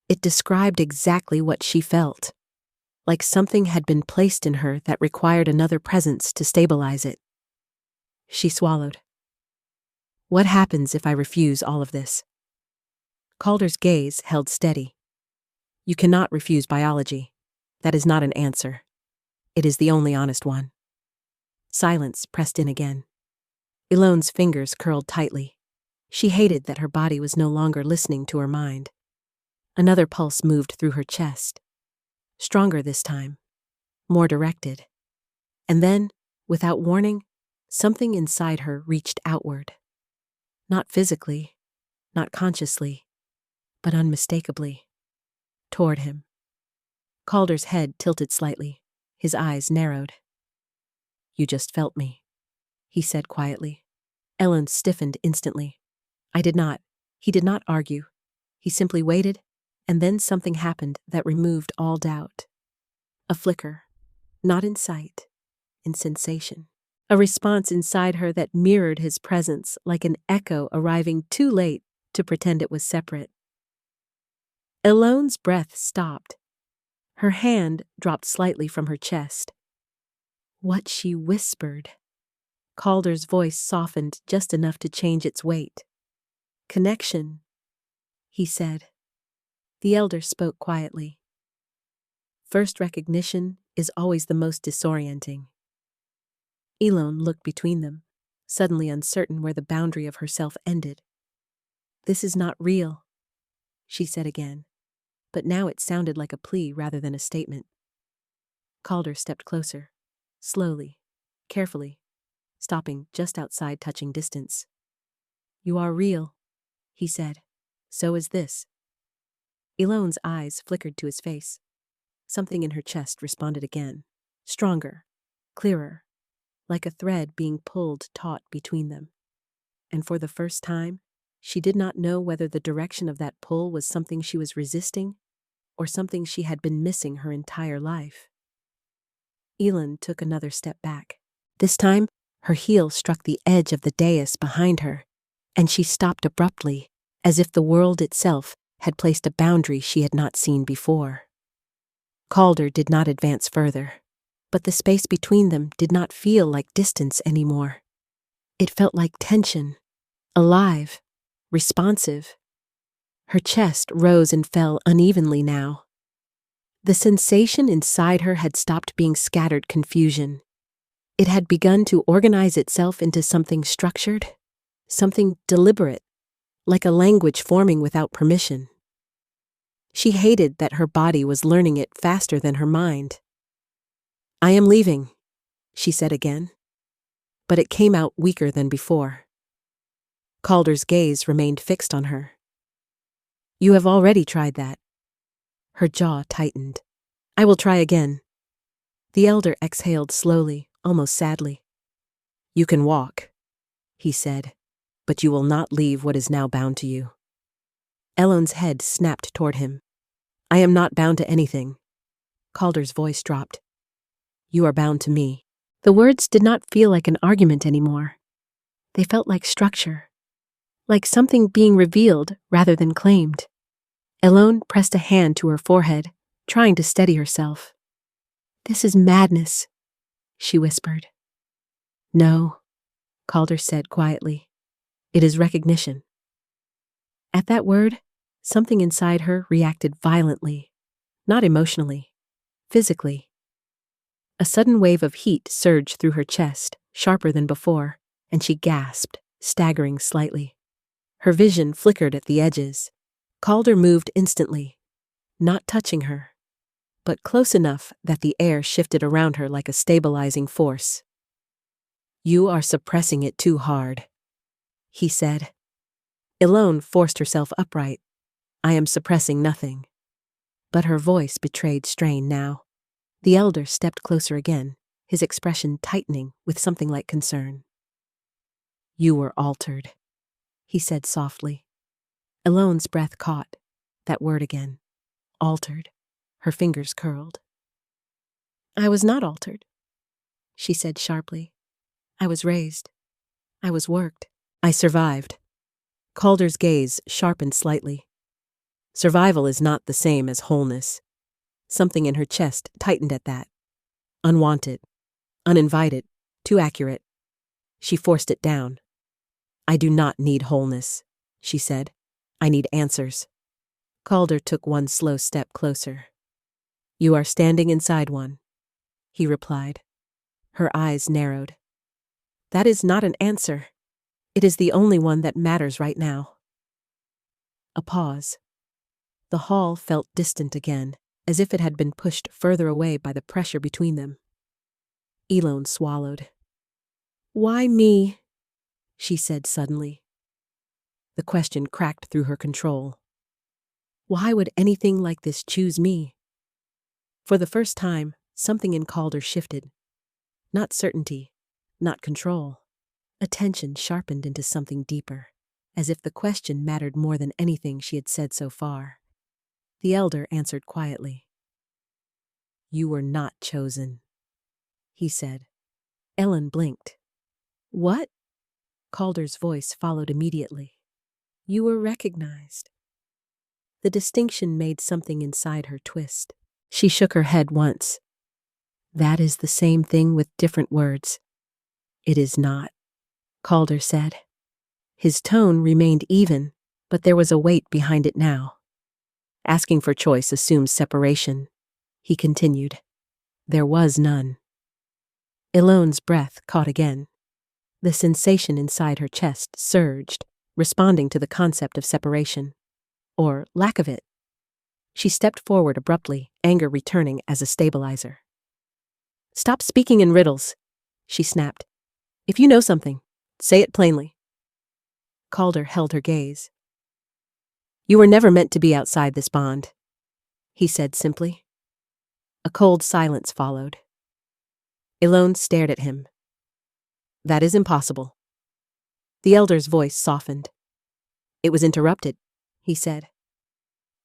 It described exactly what she felt. Like something had been placed in her that required another presence to stabilize it. She swallowed. What happens if I refuse all of this? Calder's gaze held steady. You cannot refuse biology. That is not an answer. It is the only honest one. Silence pressed in again. Elone's fingers curled tightly. She hated that her body was no longer listening to her mind. Another pulse moved through her chest. Stronger this time. More directed. And then, without warning, something inside her reached outward. Not physically, not consciously, but unmistakably. Toward him. Calder's head tilted slightly. His eyes narrowed. You just felt me, he said quietly. Ellen stiffened instantly. I did not. He did not argue. He simply waited, and then something happened that removed all doubt. A flicker, not in sight, in sensation. A response inside her that mirrored his presence like an echo arriving too late to pretend it was separate. Elone's breath stopped. Her hand dropped slightly from her chest. What she whispered. Calder's voice softened just enough to change its weight. Connection, he said. The elder spoke quietly. First recognition is always the most disorienting. Elone looked between them, suddenly uncertain where the boundary of herself ended. This is not real, she said again, but now it sounded like a plea rather than a statement. Calder stepped closer, slowly, carefully, stopping just outside touching distance. You are real, he said. So is this. Elone's eyes flickered to his face. Something in her chest responded again, stronger, clearer, like a thread being pulled taut between them. And for the first time, she did not know whether the direction of that pull was something she was resisting or something she had been missing her entire life. Elone took another step back. This time, her heel struck the edge of the dais behind her, and she stopped abruptly, as if the world itself had placed a boundary she had not seen before. Calder did not advance further, but the space between them did not feel like distance anymore. It felt like tension, alive, responsive. Her chest rose and fell unevenly now. The sensation inside her had stopped being scattered confusion. It had begun to organize itself into something structured, something deliberate, like a language forming without permission. She hated that her body was learning it faster than her mind. I am leaving, she said again, but it came out weaker than before. Calder's gaze remained fixed on her. You have already tried that. Her jaw tightened. I will try again. The elder exhaled slowly, almost sadly. You can walk, he said, but you will not leave what is now bound to you. Elone's head snapped toward him. I am not bound to anything. Calder's voice dropped. You are bound to me. The words did not feel like an argument anymore. They felt like structure, like something being revealed rather than claimed. Elone pressed a hand to her forehead, trying to steady herself. This is madness, she whispered. No, Calder said quietly. It is recognition. At that word, something inside her reacted violently, not emotionally, physically. A sudden wave of heat surged through her chest, sharper than before, and she gasped, staggering slightly. Her vision flickered at the edges. Calder moved instantly, not touching her, but close enough that the air shifted around her like a stabilizing force. You are suppressing it too hard, he said. Elone forced herself upright. I am suppressing nothing. But her voice betrayed strain now. The elder stepped closer again, his expression tightening with something like concern. You were altered, he said softly. Elone's breath caught. That word again. Altered. Her fingers curled. I was not altered. she said sharply. I was raised. I was worked. I survived. Calder's gaze sharpened slightly. Survival is not the same as wholeness. Something in her chest tightened at that. Unwanted. Uninvited. Too accurate. She forced it down. I do not need wholeness, she said. I need answers. Calder took one slow step closer. You are standing inside one, he replied. Her eyes narrowed. That is not an answer. It is the only one that matters right now. A pause. The hall felt distant again, as if it had been pushed further away by the pressure between them. Elone swallowed. Why me? She said suddenly. The question cracked through her control. Why would anything like this choose me? For the first time, something in Calder shifted. Not certainty, not control. Attention sharpened into something deeper, as if the question mattered more than anything she had said so far. The elder answered quietly. You were not chosen, he said. Ellen blinked. What? Calder's voice followed immediately. You were recognized. The distinction made something inside her twist. She shook her head once. That is the same thing with different words. It is not, Calder said. His tone remained even, but there was a weight behind it now. Asking for choice assumes separation, he continued. There was none. Elone's breath caught again. The sensation inside her chest surged, responding to the concept of separation. Or lack of it. She stepped forward abruptly, anger returning as a stabilizer. Stop speaking in riddles, she snapped. If you know something, say it plainly. Calder held her gaze. You were never meant to be outside this bond, he said simply. A cold silence followed. Elone stared at him. That is impossible. The elder's voice softened. It was interrupted, he said.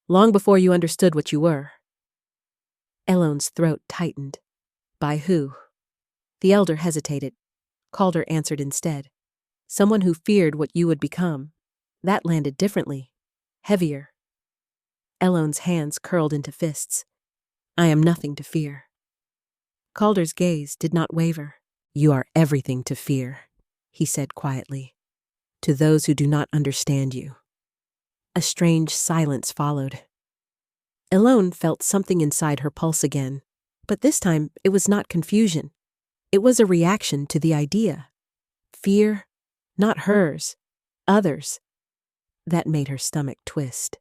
Long before you understood what you were. Elone's throat tightened. By who? The elder hesitated. Calder answered instead. Someone who feared what you would become. That landed differently. Heavier. Elone's hands curled into fists. I am nothing to fear. Calder's gaze did not waver. You are everything to fear, he said quietly. To those who do not understand you. A strange silence followed. Elone felt something inside her pulse again, but this time it was not confusion. It was a reaction to the idea. Fear, not hers, others. That made her stomach twist.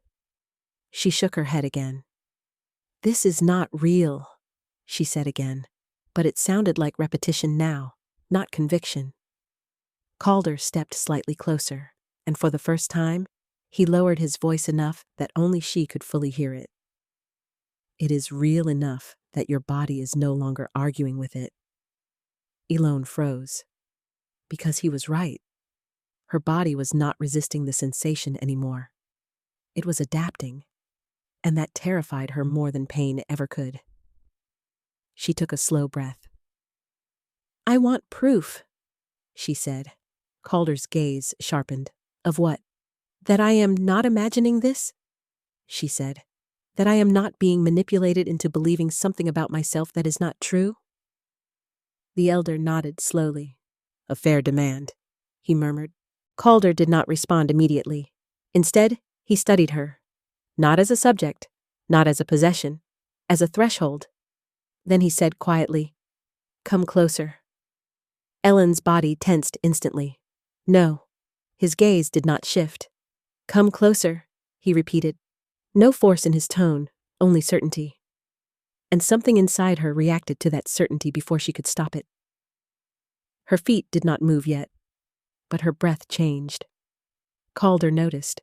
She shook her head again. This is not real, she said again, but it sounded like repetition now, not conviction. Calder stepped slightly closer, and for the first time, he lowered his voice enough that only she could fully hear it. It is real enough that your body is no longer arguing with it. Elone froze. Because he was right. Her body was not resisting the sensation anymore. It was adapting, and that terrified her more than pain ever could. She took a slow breath. I want proof, she said. Calder's gaze sharpened. Of what? That I am not imagining this? She said. That I am not being manipulated into believing something about myself that is not true? The elder nodded slowly. A fair demand, he murmured. Calder did not respond immediately. Instead, he studied her. Not as a subject, not as a possession, as a threshold. Then he said quietly, Come closer. Ellen's body tensed instantly. No. His gaze did not shift. Come closer, he repeated. No force in his tone, only certainty. And something inside her reacted to that certainty before she could stop it. Her feet did not move yet, but her breath changed. Calder noticed.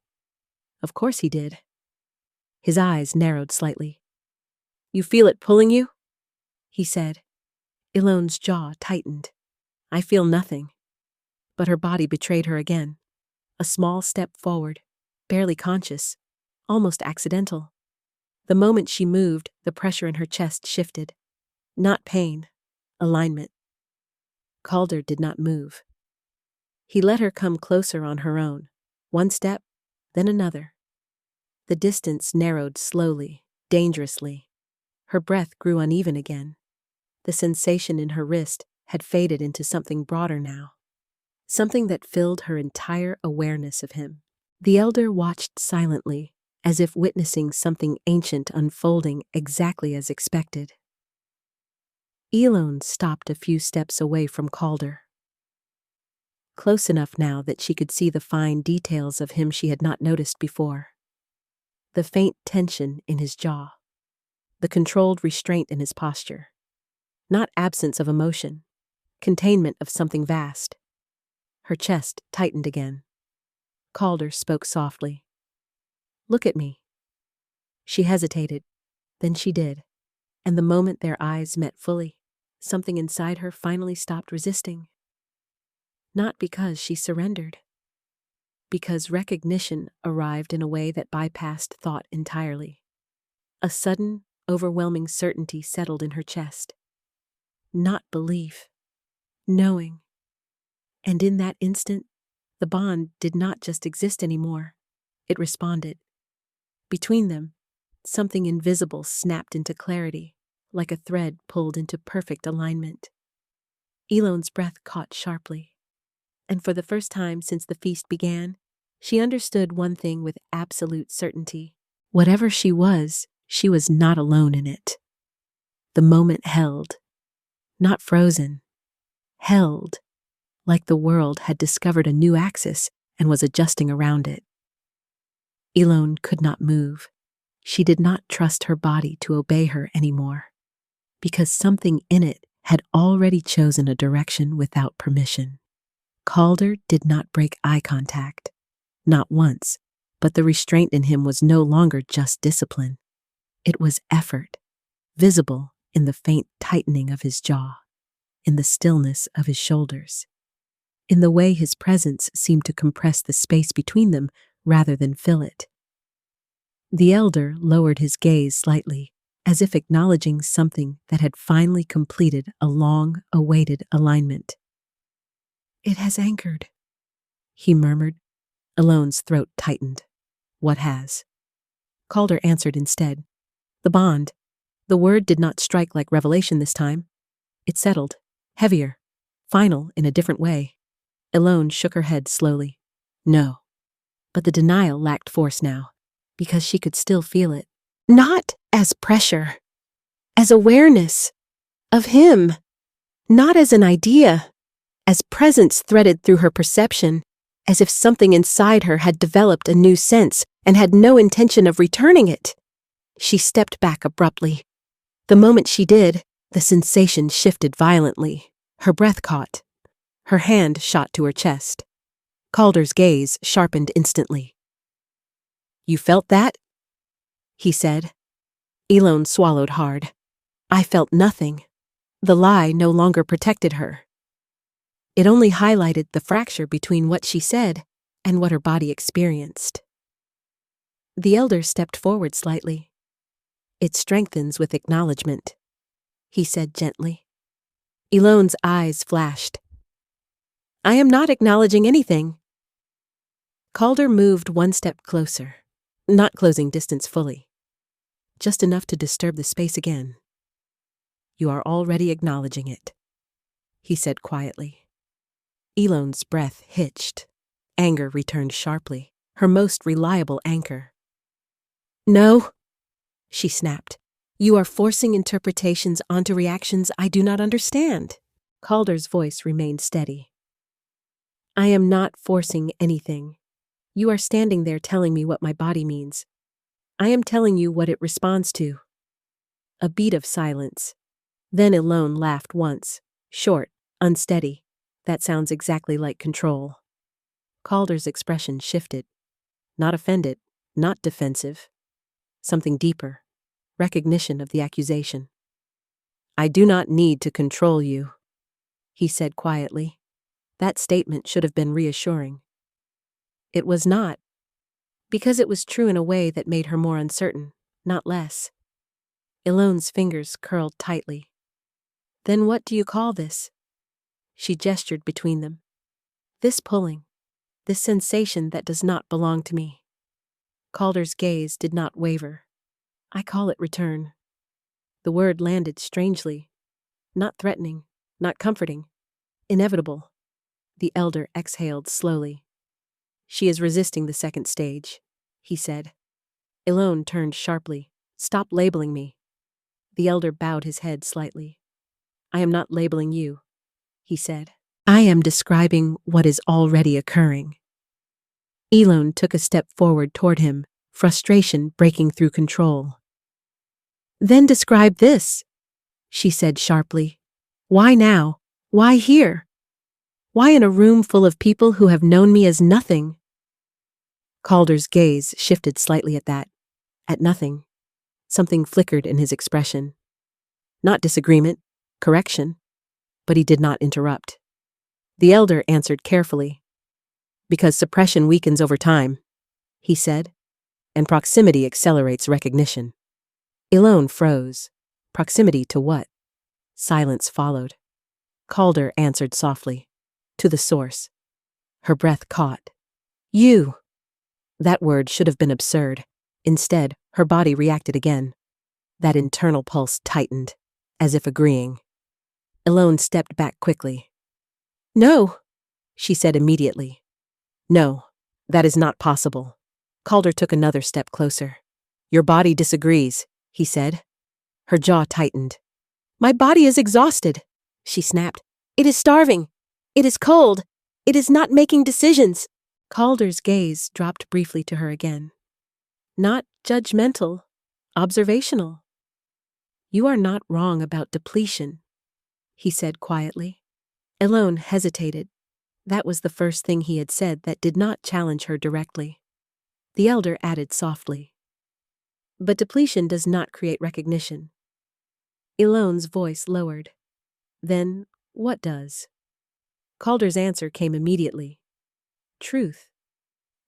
Of course he did. His eyes narrowed slightly. You feel it pulling you? He said. Elone's jaw tightened. I feel nothing. But her body betrayed her again. A small step forward, barely conscious, almost accidental. The moment she moved, the pressure in her chest shifted. Not pain, alignment. Calder did not move. He let her come closer on her own. One step, then another. The distance narrowed slowly, dangerously. Her breath grew uneven again. The sensation in her wrist had faded into something broader now. Something that filled her entire awareness of him. The elder watched silently, as if witnessing something ancient unfolding exactly as expected. Elone stopped a few steps away from Calder. Close enough now that she could see the fine details of him she had not noticed before. The faint tension in his jaw. The controlled restraint in his posture. Not absence of emotion. Containment of something vast. Her chest tightened again. Calder spoke softly. "Look at me." She hesitated. Then she did. And the moment their eyes met fully, something inside her finally stopped resisting. Not because she surrendered. Because recognition arrived in a way that bypassed thought entirely. A sudden, overwhelming certainty settled in her chest. Not belief. Knowing. And in that instant, the bond did not just exist anymore. It responded. Between them, something invisible snapped into clarity, like a thread pulled into perfect alignment. Elone's breath caught sharply. And for the first time since the feast began, she understood one thing with absolute certainty. Whatever she was not alone in it. The moment held. Not frozen. Held. Like the world had discovered a new axis and was adjusting around it. Elone could not move. She did not trust her body to obey her anymore, because something in it had already chosen a direction without permission. Calder did not break eye contact. Not once, but the restraint in him was no longer just discipline. It was effort, visible in the faint tightening of his jaw, in the stillness of his shoulders, in the way his presence seemed to compress the space between them rather than fill it. The elder lowered his gaze slightly, as if acknowledging something that had finally completed a long-awaited alignment. "It has anchored," he murmured. Elone's throat tightened. "What has?" Calder answered instead. "The bond." The word did not strike like revelation this time. It settled, heavier, final in a different way. Elone shook her head slowly. "No." But the denial lacked force now, because she could still feel it. Not as pressure, as awareness of him. Not as an idea, as presence threaded through her perception, as if something inside her had developed a new sense and had no intention of returning it. She stepped back abruptly. The moment she did, the sensation shifted violently. Her breath caught. Her hand shot to her chest. Calder's gaze sharpened instantly. "You felt that?" he said. Elone swallowed hard. "I felt nothing." The lie no longer protected her. It only highlighted the fracture between what she said and what her body experienced. The elder stepped forward slightly. "It strengthens with acknowledgement," he said gently. Elone's eyes flashed. "I am not acknowledging anything." Calder moved one step closer, not closing distance fully, just enough to disturb the space again. "You are already acknowledging it," he said quietly. Elone's breath hitched. Anger returned sharply, her most reliable anchor. "No," she snapped. "You are forcing interpretations onto reactions I do not understand." Calder's voice remained steady. "I am not forcing anything. You are standing there telling me what my body means. I am telling you what it responds to." A beat of silence. Then Elone laughed once, short, unsteady. That sounds exactly like control. Calder's expression shifted. Not offended, not defensive. Something deeper. Recognition of the accusation. "I do not need to control you," he said quietly. That statement should have been reassuring. It was not, because it was true in a way that made her more uncertain, not less. Elone's fingers curled tightly. "Then what do you call this?" She gestured between them. This pulling, this sensation that does not belong to me. Calder's gaze did not waver. I call it return. The word landed strangely, not threatening, not comforting, inevitable. The elder exhaled slowly. She is resisting the second stage, he said. Elone turned sharply. Stop labeling me. The elder bowed his head slightly. I am not labeling you, he said. I am describing what is already occurring. Elone took a step forward toward him, frustration breaking through control. Then describe this, she said sharply. Why now? Why here? Why in a room full of people who have known me as nothing? Calder's gaze shifted slightly at that, at nothing. Something flickered in his expression. Not disagreement, correction, but he did not interrupt. The elder answered carefully. Because suppression weakens over time, he said, and proximity accelerates recognition. Elone froze. Proximity to what? Silence followed. Calder answered softly. To the source. Her breath caught. You! That word should have been absurd. Instead, her body reacted again. That internal pulse tightened, as if agreeing. Elone stepped back quickly. No, she said immediately. No, that is not possible. Calder took another step closer. Your body disagrees, he said. Her jaw tightened. My body is exhausted, she snapped. It is starving. It is cold. It is not making decisions. Calder's gaze dropped briefly to her again. Not judgmental, observational. You are not wrong about depletion, he said quietly. Elone hesitated. That was the first thing he had said that did not challenge her directly. The elder added softly. But depletion does not create recognition. Elone's voice lowered. Then, what does? Calder's answer came immediately. Truth.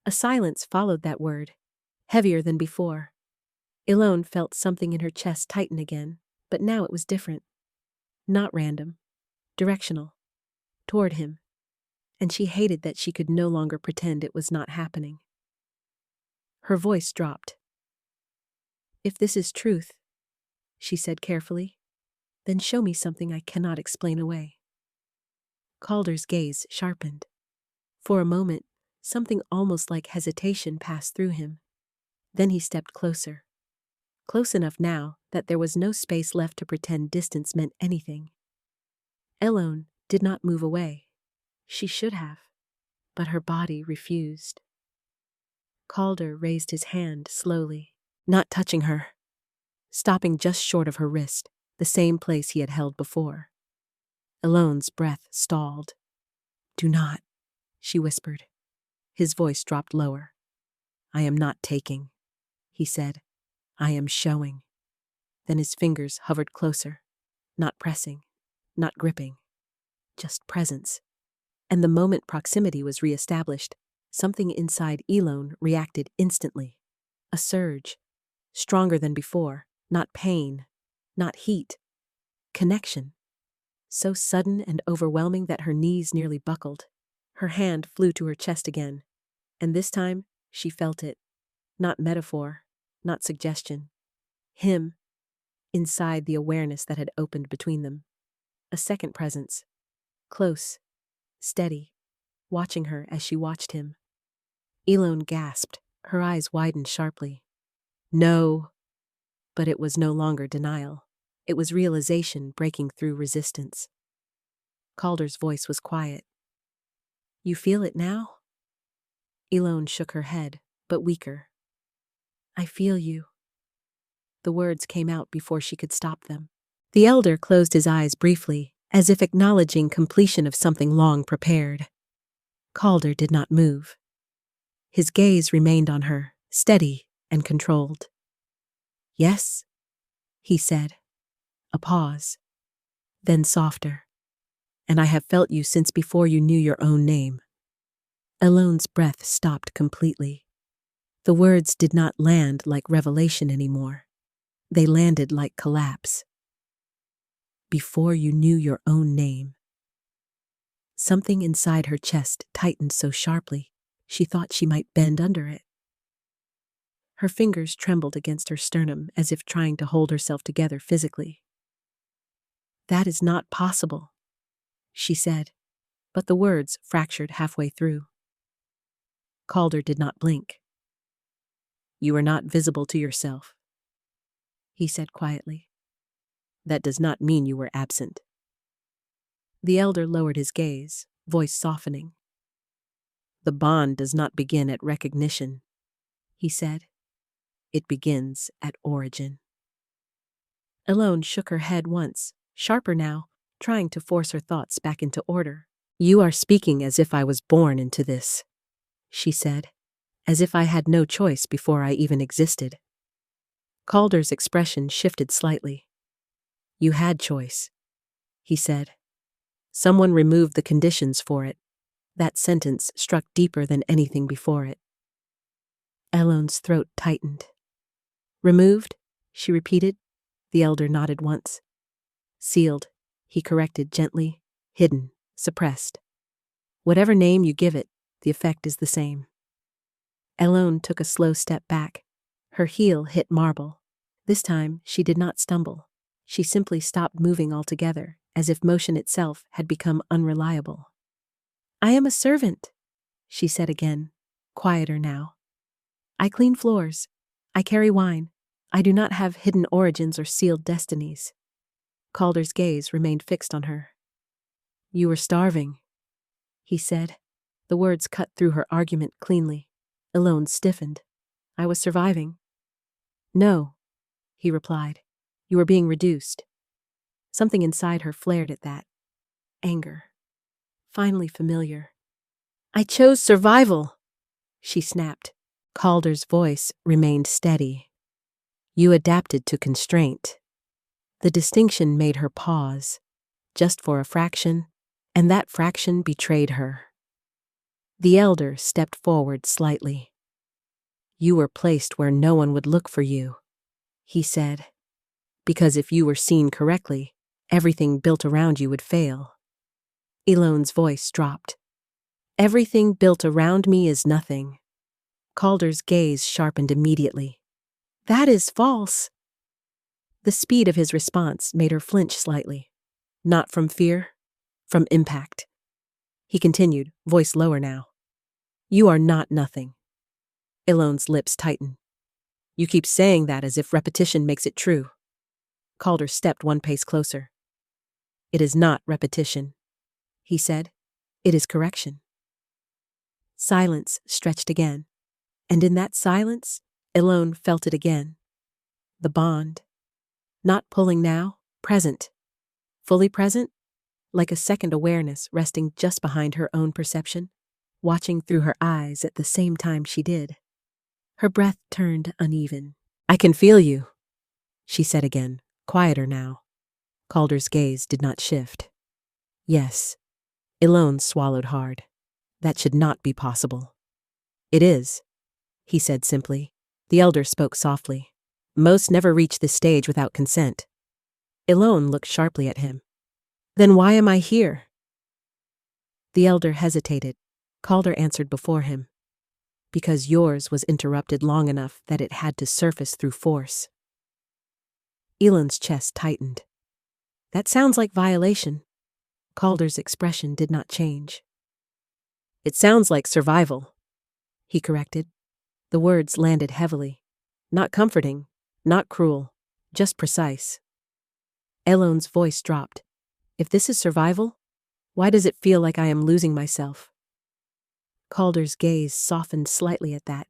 A silence followed that word, heavier than before. Elone felt something in her chest tighten again, but now it was different. Not random. Directional. Toward him. And she hated that she could no longer pretend it was not happening. Her voice dropped. If this is truth, she said carefully, then show me something I cannot explain away. Calder's gaze sharpened. For a moment, something almost like hesitation passed through him. Then he stepped closer. Close enough now that there was no space left to pretend distance meant anything. Elone did not move away. She should have, but her body refused. Calder raised his hand slowly, not touching her, stopping just short of her wrist, the same place he had held before. Elone's breath stalled. Do not, she whispered. His voice dropped lower. I am not taking, he said. I am showing. Then his fingers hovered closer, not pressing, not gripping, just presence. And the moment proximity was reestablished, something inside Elone reacted instantly. A surge, stronger than before, not pain, not heat, connection. So sudden and overwhelming that her knees nearly buckled. Her hand flew to her chest again, and this time she felt it. Not metaphor, not suggestion. Him, inside the awareness that had opened between them. A second presence. Close, steady, watching her as she watched him. Elone gasped, her eyes widened sharply. No. But it was no longer denial. It was realization breaking through resistance. Calder's voice was quiet. You feel it now? Elone shook her head, but weaker. I feel you. The words came out before she could stop them. The elder closed his eyes briefly, as if acknowledging completion of something long prepared. Calder did not move. His gaze remained on her, steady and controlled. Yes, he said. A pause. Then softer. And I have felt you since before you knew your own name. Elone's breath stopped completely. The words did not land like revelation anymore. They landed like collapse. Before you knew your own name. Something inside her chest tightened so sharply, she thought she might bend under it. Her fingers trembled against her sternum as if trying to hold herself together physically. "That is not possible," she said, but the words fractured halfway through. Calder did not blink. "You are not visible to yourself," he said quietly. "That does not mean you were absent." The elder lowered his gaze, voice softening. "The bond does not begin at recognition," he said. "It begins at origin." Elone shook her head once, sharper now, trying to force her thoughts back into order. "You are speaking as if I was born into this," she said, "as if I had no choice before I even existed." Calder's expression shifted slightly. "You had choice," he said. "Someone removed the conditions for it." That sentence struck deeper than anything before it. Elone's throat tightened. "Removed?" she repeated. The elder nodded once. "Sealed," he corrected gently. "Hidden, suppressed. Whatever name you give it, the effect is the same." Elone took a slow step back. Her heel hit marble. This time she did not stumble. She simply stopped moving altogether, as if motion itself had become unreliable. "I am a servant," she said again, quieter now. "I clean floors. I carry wine. I do not have hidden origins or sealed destinies." Calder's gaze remained fixed on her. "You were starving," he said. The words cut through her argument cleanly. Elone stiffened. "I was surviving." "No," he replied. "You were being reduced." Something inside her flared at that. Anger. Finally familiar. "I chose survival," she snapped. Calder's voice remained steady. "You adapted to constraint." The distinction made her pause, just for a fraction, and that fraction betrayed her. The elder stepped forward slightly. "You were placed where no one would look for you," he said, "because if you were seen correctly, everything built around you would fail." Elone's voice dropped. "Everything built around me is nothing." Calder's gaze sharpened immediately. "That is false." The speed of his response made her flinch slightly. Not from fear, from impact. He continued, voice lower now. "You are not nothing." Elone's lips tightened. "You keep saying that as if repetition makes it true." Calder stepped one pace closer. "It is not repetition," he said. "It is correction." Silence stretched again, and in that silence, Elone felt it again. The bond. Not pulling now, present. Fully present, like a second awareness resting just behind her own perception, watching through her eyes at the same time she did. Her breath turned uneven. "I can feel you," she said again, quieter now. Calder's gaze did not shift. "Yes." Elone swallowed hard. "That should not be possible." "It is," he said simply. The elder spoke softly. "Most never reach this stage without consent." Elone looked sharply at him. "Then why am I here?" The elder hesitated. Calder answered before him. "Because yours was interrupted long enough that it had to surface through force." Elone's chest tightened. "That sounds like violation." Calder's expression did not change. "It sounds like survival," he corrected. The words landed heavily. Not comforting, not cruel, just precise. Elone's voice dropped. "If this is survival, why does it feel like I am losing myself?" Calder's gaze softened slightly at that.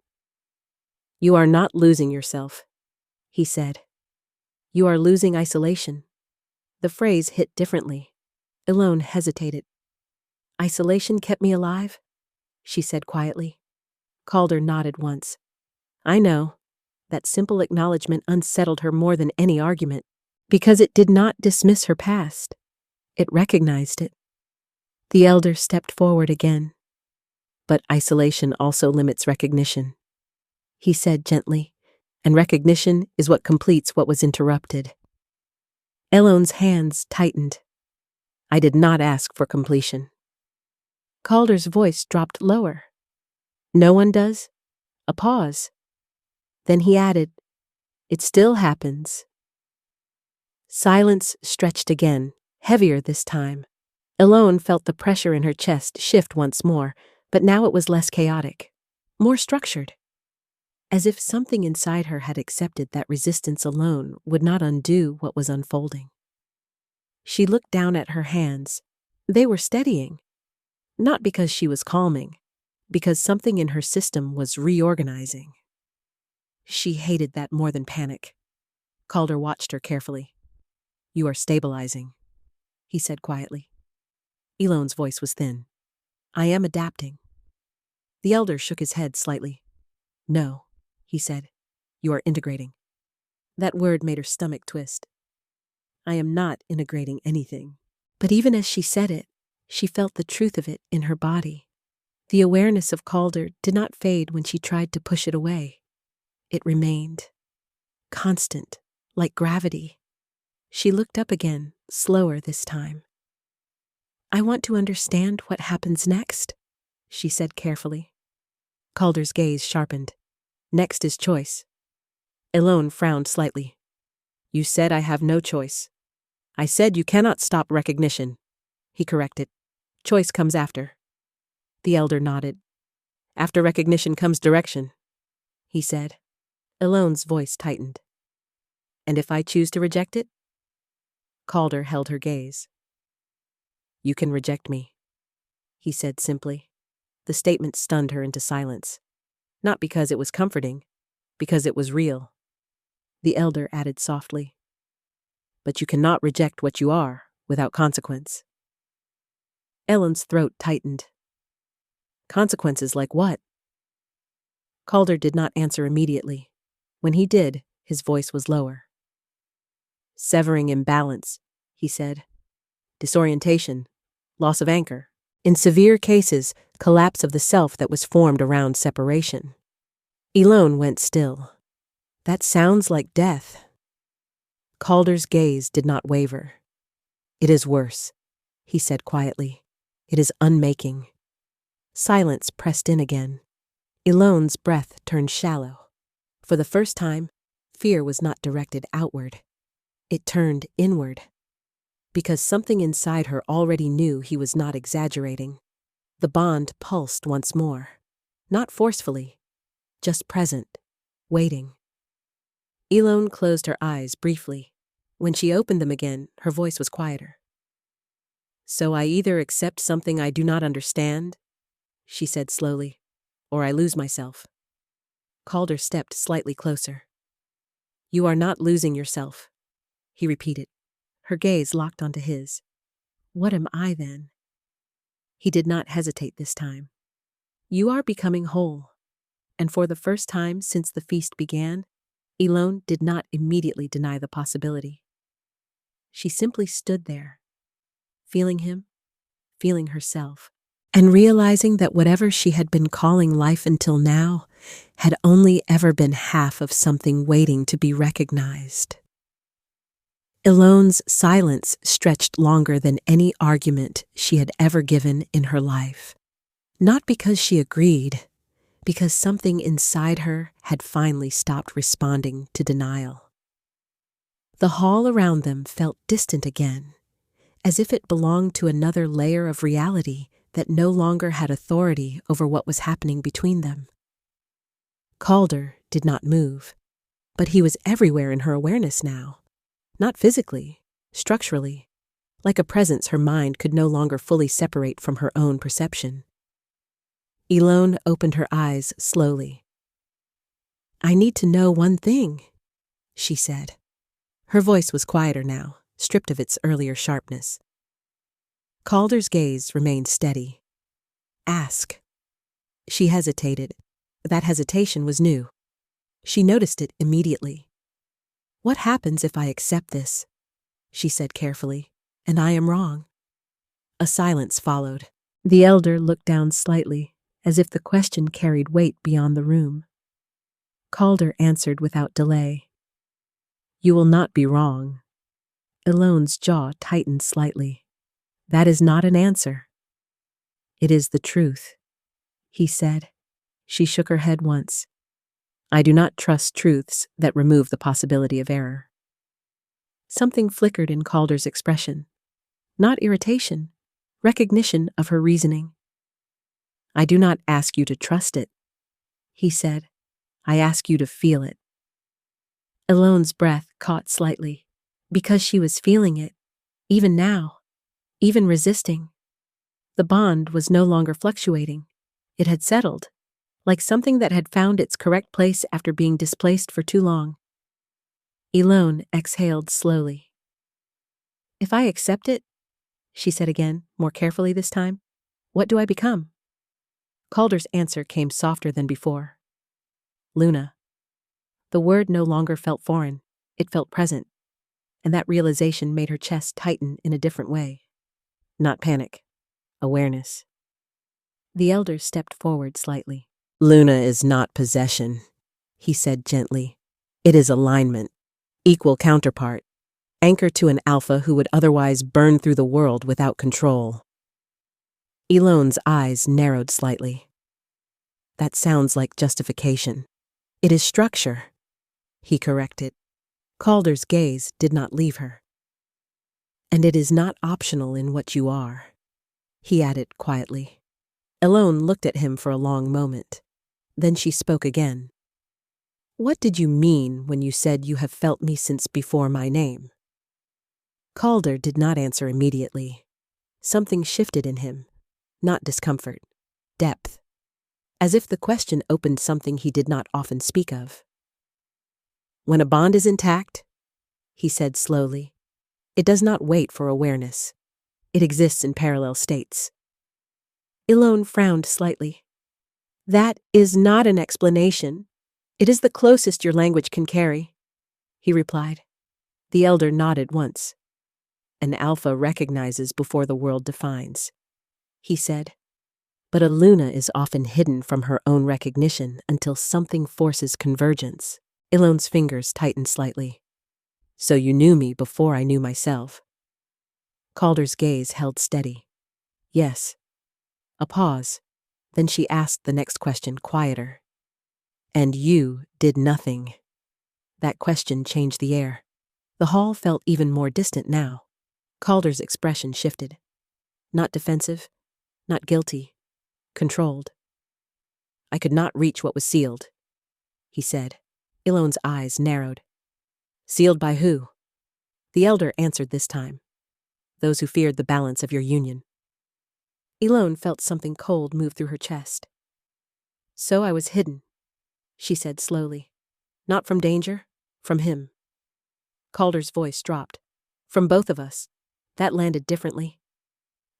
"You are not losing yourself," he said. "You are losing isolation." The phrase hit differently. Elone hesitated. "Isolation kept me alive?" she said quietly. Calder nodded once. "I know." That simple acknowledgement unsettled her more than any argument, because it did not dismiss her past. It recognized it. The elder stepped forward again. "But isolation also limits recognition," he said gently, "and recognition is what completes what was interrupted." Elone's hands tightened. "I did not ask for completion." Calder's voice dropped lower. No one does? A pause. Then he added, It still happens. Silence stretched again, heavier this time. Elone felt the pressure in her chest shift once more, but now it was less chaotic, more structured. As if something inside her had accepted that resistance alone would not undo what was unfolding. She looked down at her hands. They were steadying. Not because she was calming, because something in her system was reorganizing. She hated that more than panic. Calder watched her carefully. You are stabilizing, he said quietly. Elone's voice was thin. I am adapting. The elder shook his head slightly. No, he said. You are integrating. That word made her stomach twist. I am not integrating anything. But even as she said it, she felt the truth of it in her body. The awareness of Calder did not fade when she tried to push it away. It remained. Constant, like gravity. She looked up again, slower this time. I want to understand what happens next, she said carefully. Calder's gaze sharpened. Next is choice. Elone frowned slightly. You said I have no choice. I said you cannot stop recognition, he corrected. Choice comes after. The elder nodded. After recognition comes direction, he said. Elone's voice tightened. And if I choose to reject it? Calder held her gaze. You can reject me, he said simply. The statement stunned her into silence. Not because it was comforting, because it was real. The elder added softly. But you cannot reject what you are without consequence. Ellen's throat tightened. Consequences like what? Calder did not answer immediately. When he did, his voice was lower. Severing imbalance, he said. Disorientation, loss of anchor. In severe cases, collapse of the self that was formed around separation. Elone went still. That sounds like death. Calder's gaze did not waver. It is worse, he said quietly. It is unmaking. Silence pressed in again. Elone's breath turned shallow. For the first time, fear was not directed outward. It turned inward. Because something inside her already knew he was not exaggerating. The bond pulsed once more. Not forcefully, just present, waiting. Elone closed her eyes briefly. When she opened them again, her voice was quieter. So I either accept something I do not understand, she said slowly, or I lose myself. Calder stepped slightly closer. You are not losing yourself, he repeated. Her gaze locked onto his. What am I then? He did not hesitate this time. You are becoming whole. And for the first time since the feast began, Elone did not immediately deny the possibility. She simply stood there, feeling him, feeling herself, and realizing that whatever she had been calling life until now had only ever been half of something waiting to be recognized. Elone's silence stretched longer than any argument she had ever given in her life. Not because she agreed, because something inside her had finally stopped responding to denial. The hall around them felt distant again, as if it belonged to another layer of reality that no longer had authority over what was happening between them. Calder did not move, but he was everywhere in her awareness now. Not physically, structurally, like a presence her mind could no longer fully separate from her own perception. Elone opened her eyes slowly. I need to know one thing, she said. Her voice was quieter now, stripped of its earlier sharpness. Calder's gaze remained steady. Ask. She hesitated. That hesitation was new. She noticed it immediately. What happens if I accept this? She said carefully, and I am wrong. A silence followed. The elder looked down slightly, as if the question carried weight beyond the room. Calder answered without delay. You will not be wrong. Elone's jaw tightened slightly. That is not an answer. It is the truth, he said. She shook her head once. I do not trust truths that remove the possibility of error. Something flickered in Calder's expression. Not irritation, recognition of her reasoning. I do not ask you to trust it, he said. I ask you to feel it. Elone's breath caught slightly, because she was feeling it, even now, even resisting. The bond was no longer fluctuating. It had settled, like something that had found its correct place after being displaced for too long. Elone exhaled slowly. If I accept it, she said again, more carefully this time, what do I become? Calder's answer came softer than before. Luna. The word no longer felt foreign, it felt present, and that realization made her chest tighten in a different way. Not panic, awareness. The elder stepped forward slightly. Luna is not possession, he said gently. It is alignment, equal counterpart, anchor to an alpha who would otherwise burn through the world without control. Elone's eyes narrowed slightly. That sounds like justification. It is structure, he corrected. Calder's gaze did not leave her. And it is not optional in what you are, he added quietly. Elone looked at him for a long moment. Then she spoke again. What did you mean when you said you have felt me since before my name? Calder did not answer immediately. Something shifted in him, not discomfort, depth, as if the question opened something he did not often speak of. When a bond is intact, he said slowly, it does not wait for awareness. It exists in parallel states. Elone frowned slightly. That is not an explanation. It is the closest your language can carry, he replied. The elder nodded once. An alpha recognizes before the world defines, he said. But a Luna is often hidden from her own recognition until something forces convergence. Elone's fingers tightened slightly. So you knew me before I knew myself. Calder's gaze held steady. Yes. A pause. Then she asked the next question quieter. And you did nothing. That question changed the air. The hall felt even more distant now. Calder's expression shifted. Not defensive, not guilty, controlled. I could not reach what was sealed, he said. Elone's eyes narrowed. Sealed by who? The elder answered this time. Those who feared the balance of your union. Elone felt something cold move through her chest. So I was hidden, she said slowly. Not from danger, from him. Calder's voice dropped. From both of us. That landed differently.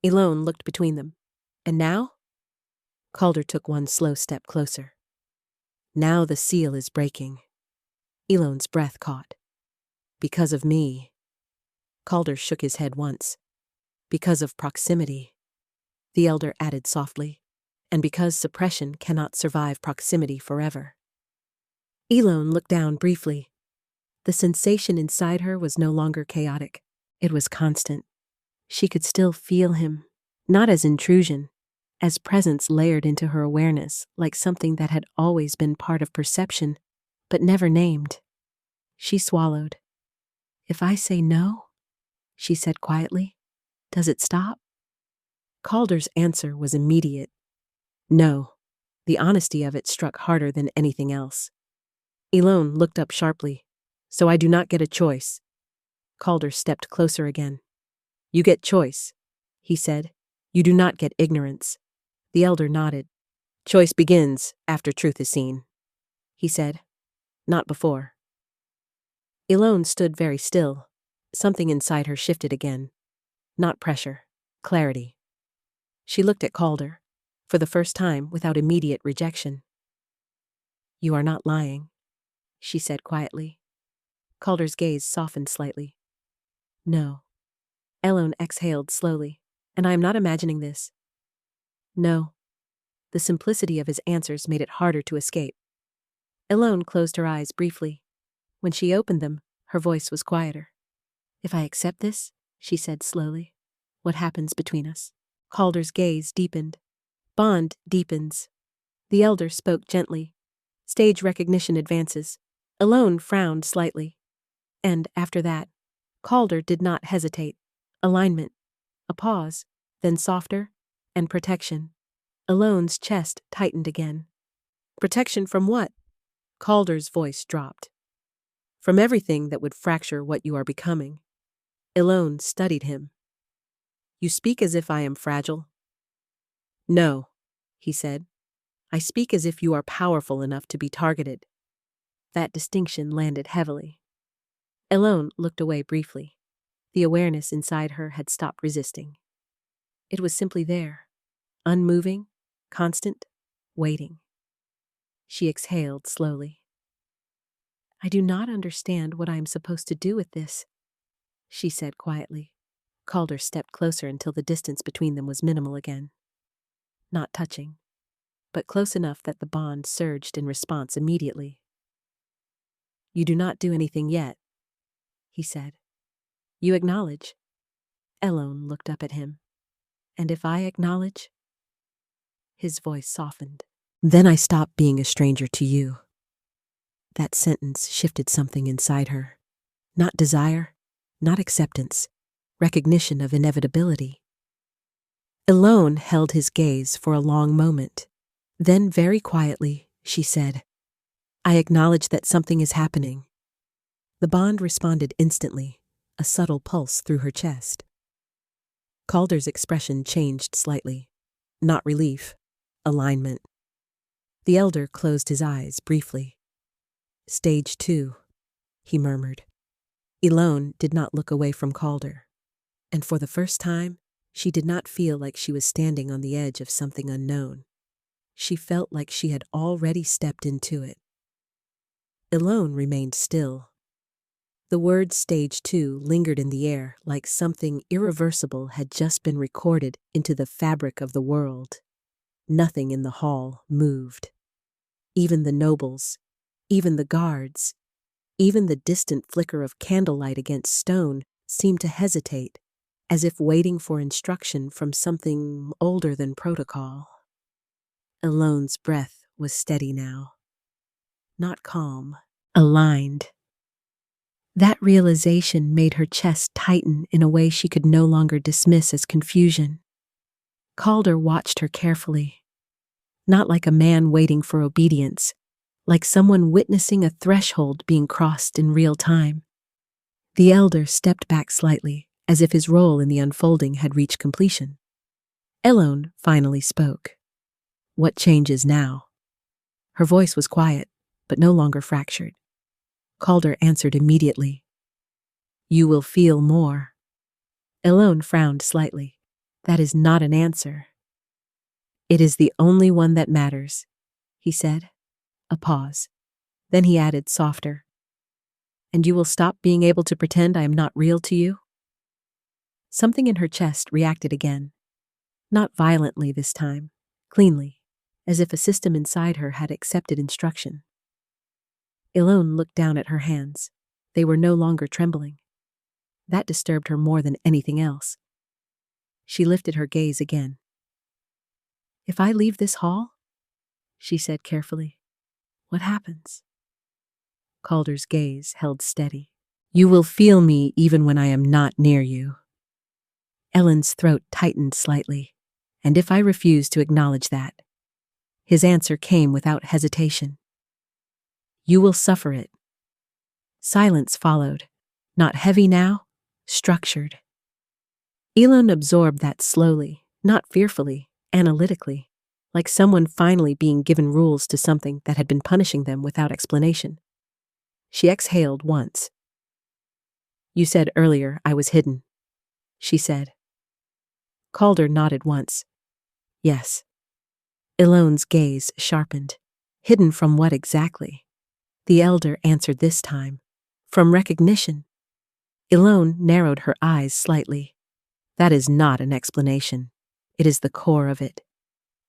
Elone looked between them. And now? Calder took one slow step closer. Now the seal is breaking. Elone's breath caught. Because of me. Calder shook his head once. Because of proximity. The elder added softly. And because suppression cannot survive proximity forever. Elone looked down briefly. The sensation inside her was no longer chaotic. It was constant. She could still feel him, not as intrusion, as presence layered into her awareness like something that had always been part of perception, but never named. She swallowed. If I say no, she said quietly, does it stop? Calder's answer was immediate. No. The honesty of it struck harder than anything else. Elone looked up sharply. So I do not get a choice. Calder stepped closer again. You get choice, he said. You do not get ignorance. The elder nodded. Choice begins after truth is seen, he said. Not before. Elone stood very still. Something inside her shifted again. Not pressure, clarity. She looked at Calder, for the first time without immediate rejection. You are not lying, she said quietly. Calder's gaze softened slightly. No. Elone exhaled slowly. And I am not imagining this. No. The simplicity of his answers made it harder to escape. Elone closed her eyes briefly. When she opened them, her voice was quieter. If I accept this, she said slowly, what happens between us? Calder's gaze deepened. Bond deepens. The elder spoke gently. Stage recognition advances. Elone frowned slightly. And after that, Calder did not hesitate. Alignment. A pause. Then softer. And protection. Elone's chest tightened again. Protection from what? Calder's voice dropped. From everything that would fracture what you are becoming. Elone studied him. You speak as if I am fragile. No, he said. I speak as if you are powerful enough to be targeted. That distinction landed heavily. Elone looked away briefly. The awareness inside her had stopped resisting. It was simply there, unmoving, constant, waiting. She exhaled slowly. I do not understand what I am supposed to do with this, she said quietly. Calder stepped closer until the distance between them was minimal again. Not touching, but close enough that the bond surged in response immediately. You do not do anything yet, he said. You acknowledge. Elone looked up at him. And if I acknowledge? His voice softened. Then I stop being a stranger to you. That sentence shifted something inside her. Not desire, not acceptance, recognition of inevitability. Elone held his gaze for a long moment. Then very quietly, she said, I acknowledge that something is happening. The bond responded instantly, a subtle pulse through her chest. Calder's expression changed slightly. Not relief, alignment. The elder closed his eyes briefly. Stage 2, he murmured. Elone did not look away from Calder, and for the first time, she did not feel like she was standing on the edge of something unknown. She felt like she had already stepped into it. Elone remained still. The word Stage 2 lingered in the air like something irreversible had just been recorded into the fabric of the world. Nothing in the hall moved. Even the nobles, even the guards, even the distant flicker of candlelight against stone seemed to hesitate, as if waiting for instruction from something older than protocol. Elone's breath was steady now. Not calm, aligned. That realization made her chest tighten in a way she could no longer dismiss as confusion. Calder watched her carefully. Not like a man waiting for obedience, like someone witnessing a threshold being crossed in real time. The elder stepped back slightly, as if his role in the unfolding had reached completion. Elone finally spoke. What changes now? Her voice was quiet, but no longer fractured. Calder answered immediately. You will feel more. Elone frowned slightly. That is not an answer. It is the only one that matters, he said. A pause. Then he added softer. And you will stop being able to pretend I am not real to you? Something in her chest reacted again. Not violently this time, cleanly, as if a system inside her had accepted instruction. Elone looked down at her hands. They were no longer trembling. That disturbed her more than anything else. She lifted her gaze again. If I leave this hall, she said carefully, what happens? Calder's gaze held steady. You will feel me even when I am not near you. Ellen's throat tightened slightly, and if I refuse to acknowledge that? His answer came without hesitation. You will suffer it. Silence followed, not heavy now, structured. Elone absorbed that slowly, not fearfully, analytically, like someone finally being given rules to something that had been punishing them without explanation. She exhaled once. You said earlier I was hidden, she said. Calder nodded once. Yes. Elone's gaze sharpened. Hidden from what exactly? The elder answered this time. From recognition. Elone narrowed her eyes slightly. That is not an explanation. It is the core of it.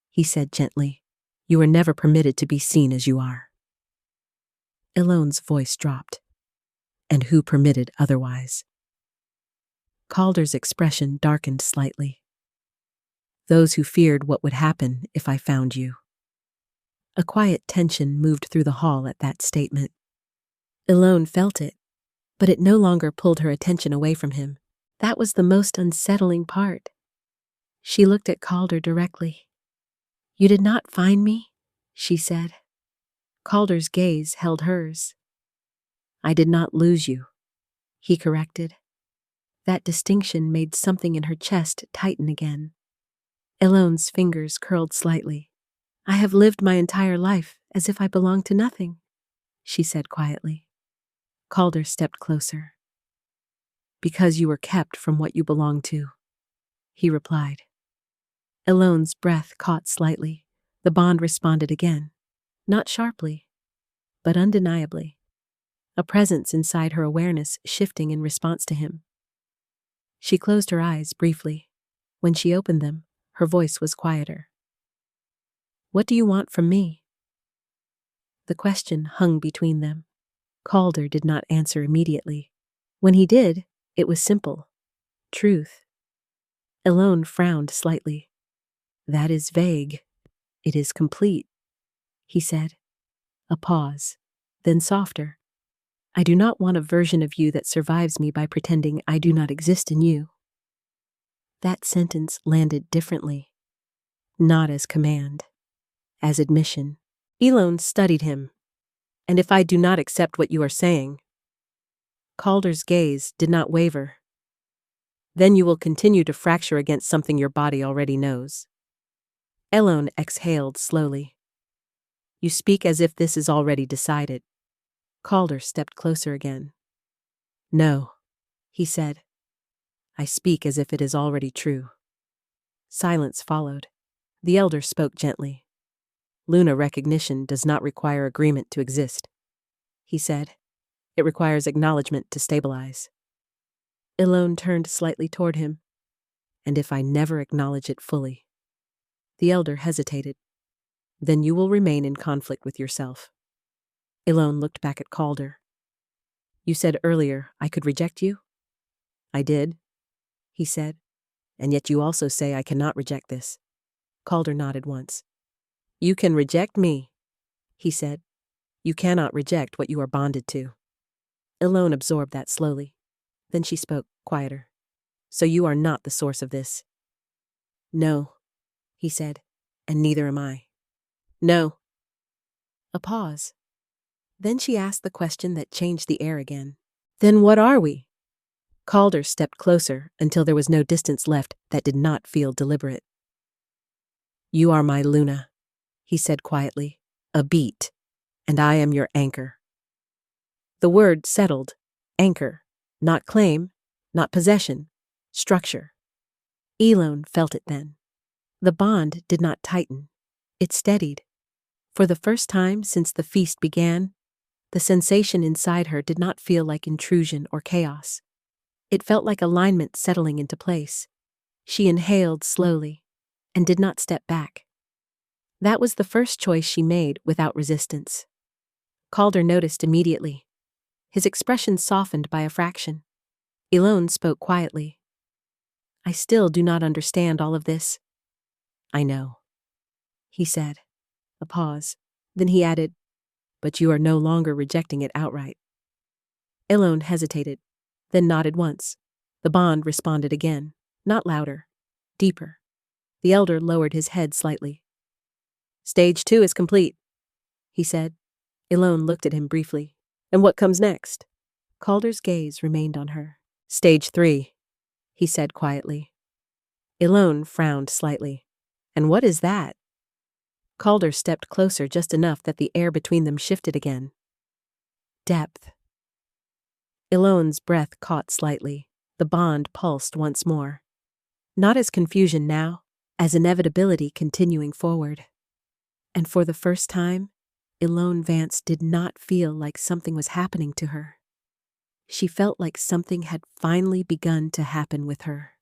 He said gently. You are never permitted to be seen as you are. Elone's voice dropped. And who permitted otherwise? Calder's expression darkened slightly. those who feared what would happen if I found you. A quiet tension moved through the hall at that statement. Elone felt it, but it no longer pulled her attention away from him. That was the most unsettling part. She looked at Calder directly. "You did not find me?" she said. Calder's gaze held hers. "I did not lose you," he corrected. That distinction made something in her chest tighten again. Elone's fingers curled slightly. "I have lived my entire life as if I belonged to nothing," she said quietly. Calder stepped closer. "Because you were kept from what you belonged to," he replied. Elone's breath caught slightly. The bond responded again, not sharply, but undeniably, a presence inside her awareness shifting in response to him. She closed her eyes briefly. When she opened them, her voice was quieter. "What do you want from me?" The question hung between them. Calder did not answer immediately. When he did, it was simple. Truth. Elone frowned slightly. "That is vague. It is complete," he said. A pause, then softer. "I do not want a version of you that survives me by pretending I do not exist in you." That sentence landed differently. Not as command, as admission. Elone studied him. "And if I do not accept what you are saying?" Calder's gaze did not waver. "Then you will continue to fracture against something your body already knows." Elone exhaled slowly. "You speak as if this is already decided." Calder stepped closer again. "No," he said. "I speak as if it is already true." Silence followed. The elder spoke gently. "Luna recognition does not require agreement to exist," he said. "It requires acknowledgement to stabilize." Elone turned slightly toward him. "And if I never acknowledge it fully?" The elder hesitated. "Then you will remain in conflict with yourself." Elone looked back at Calder. "You said earlier I could reject you?" "I did," he said. "And yet you also say I cannot reject this." Calder nodded once. "You can reject me," he said. "You cannot reject what you are bonded to." Elone absorbed that slowly. Then she spoke, quieter. "So you are not the source of this?" "No," he said, "and neither am I." "No." A pause. Then she asked the question that changed the air again. "Then what are we?" Calder stepped closer until there was no distance left that did not feel deliberate. "You are my Luna," he said quietly, "a beat, and I am your anchor." The word settled. Anchor. Not claim, not possession. Structure. Elone felt it then. The bond did not tighten. It steadied. For the first time since the feast began, the sensation inside her did not feel like intrusion or chaos. It felt like alignment settling into place. She inhaled slowly and did not step back. That was the first choice she made without resistance. Calder noticed immediately. His expression softened by a fraction. Elone spoke quietly. "I still do not understand all of this." "I know," he said. A pause. Then he added, "But you are no longer rejecting it outright." Elone hesitated, then nodded once. The bond responded again, not louder, deeper. The elder lowered his head slightly. "Stage 2 is complete," he said. Elone looked at him briefly. "And what comes next?" Calder's gaze remained on her. "Stage 3, he said quietly. Elone frowned slightly. "And what is that?" Calder stepped closer just enough that the air between them shifted again. "Depth." Elone's breath caught slightly. The bond pulsed once more. Not as confusion now, as inevitability continuing forward. And for the first time, Elone Vance did not feel like something was happening to her. She felt like something had finally begun to happen with her.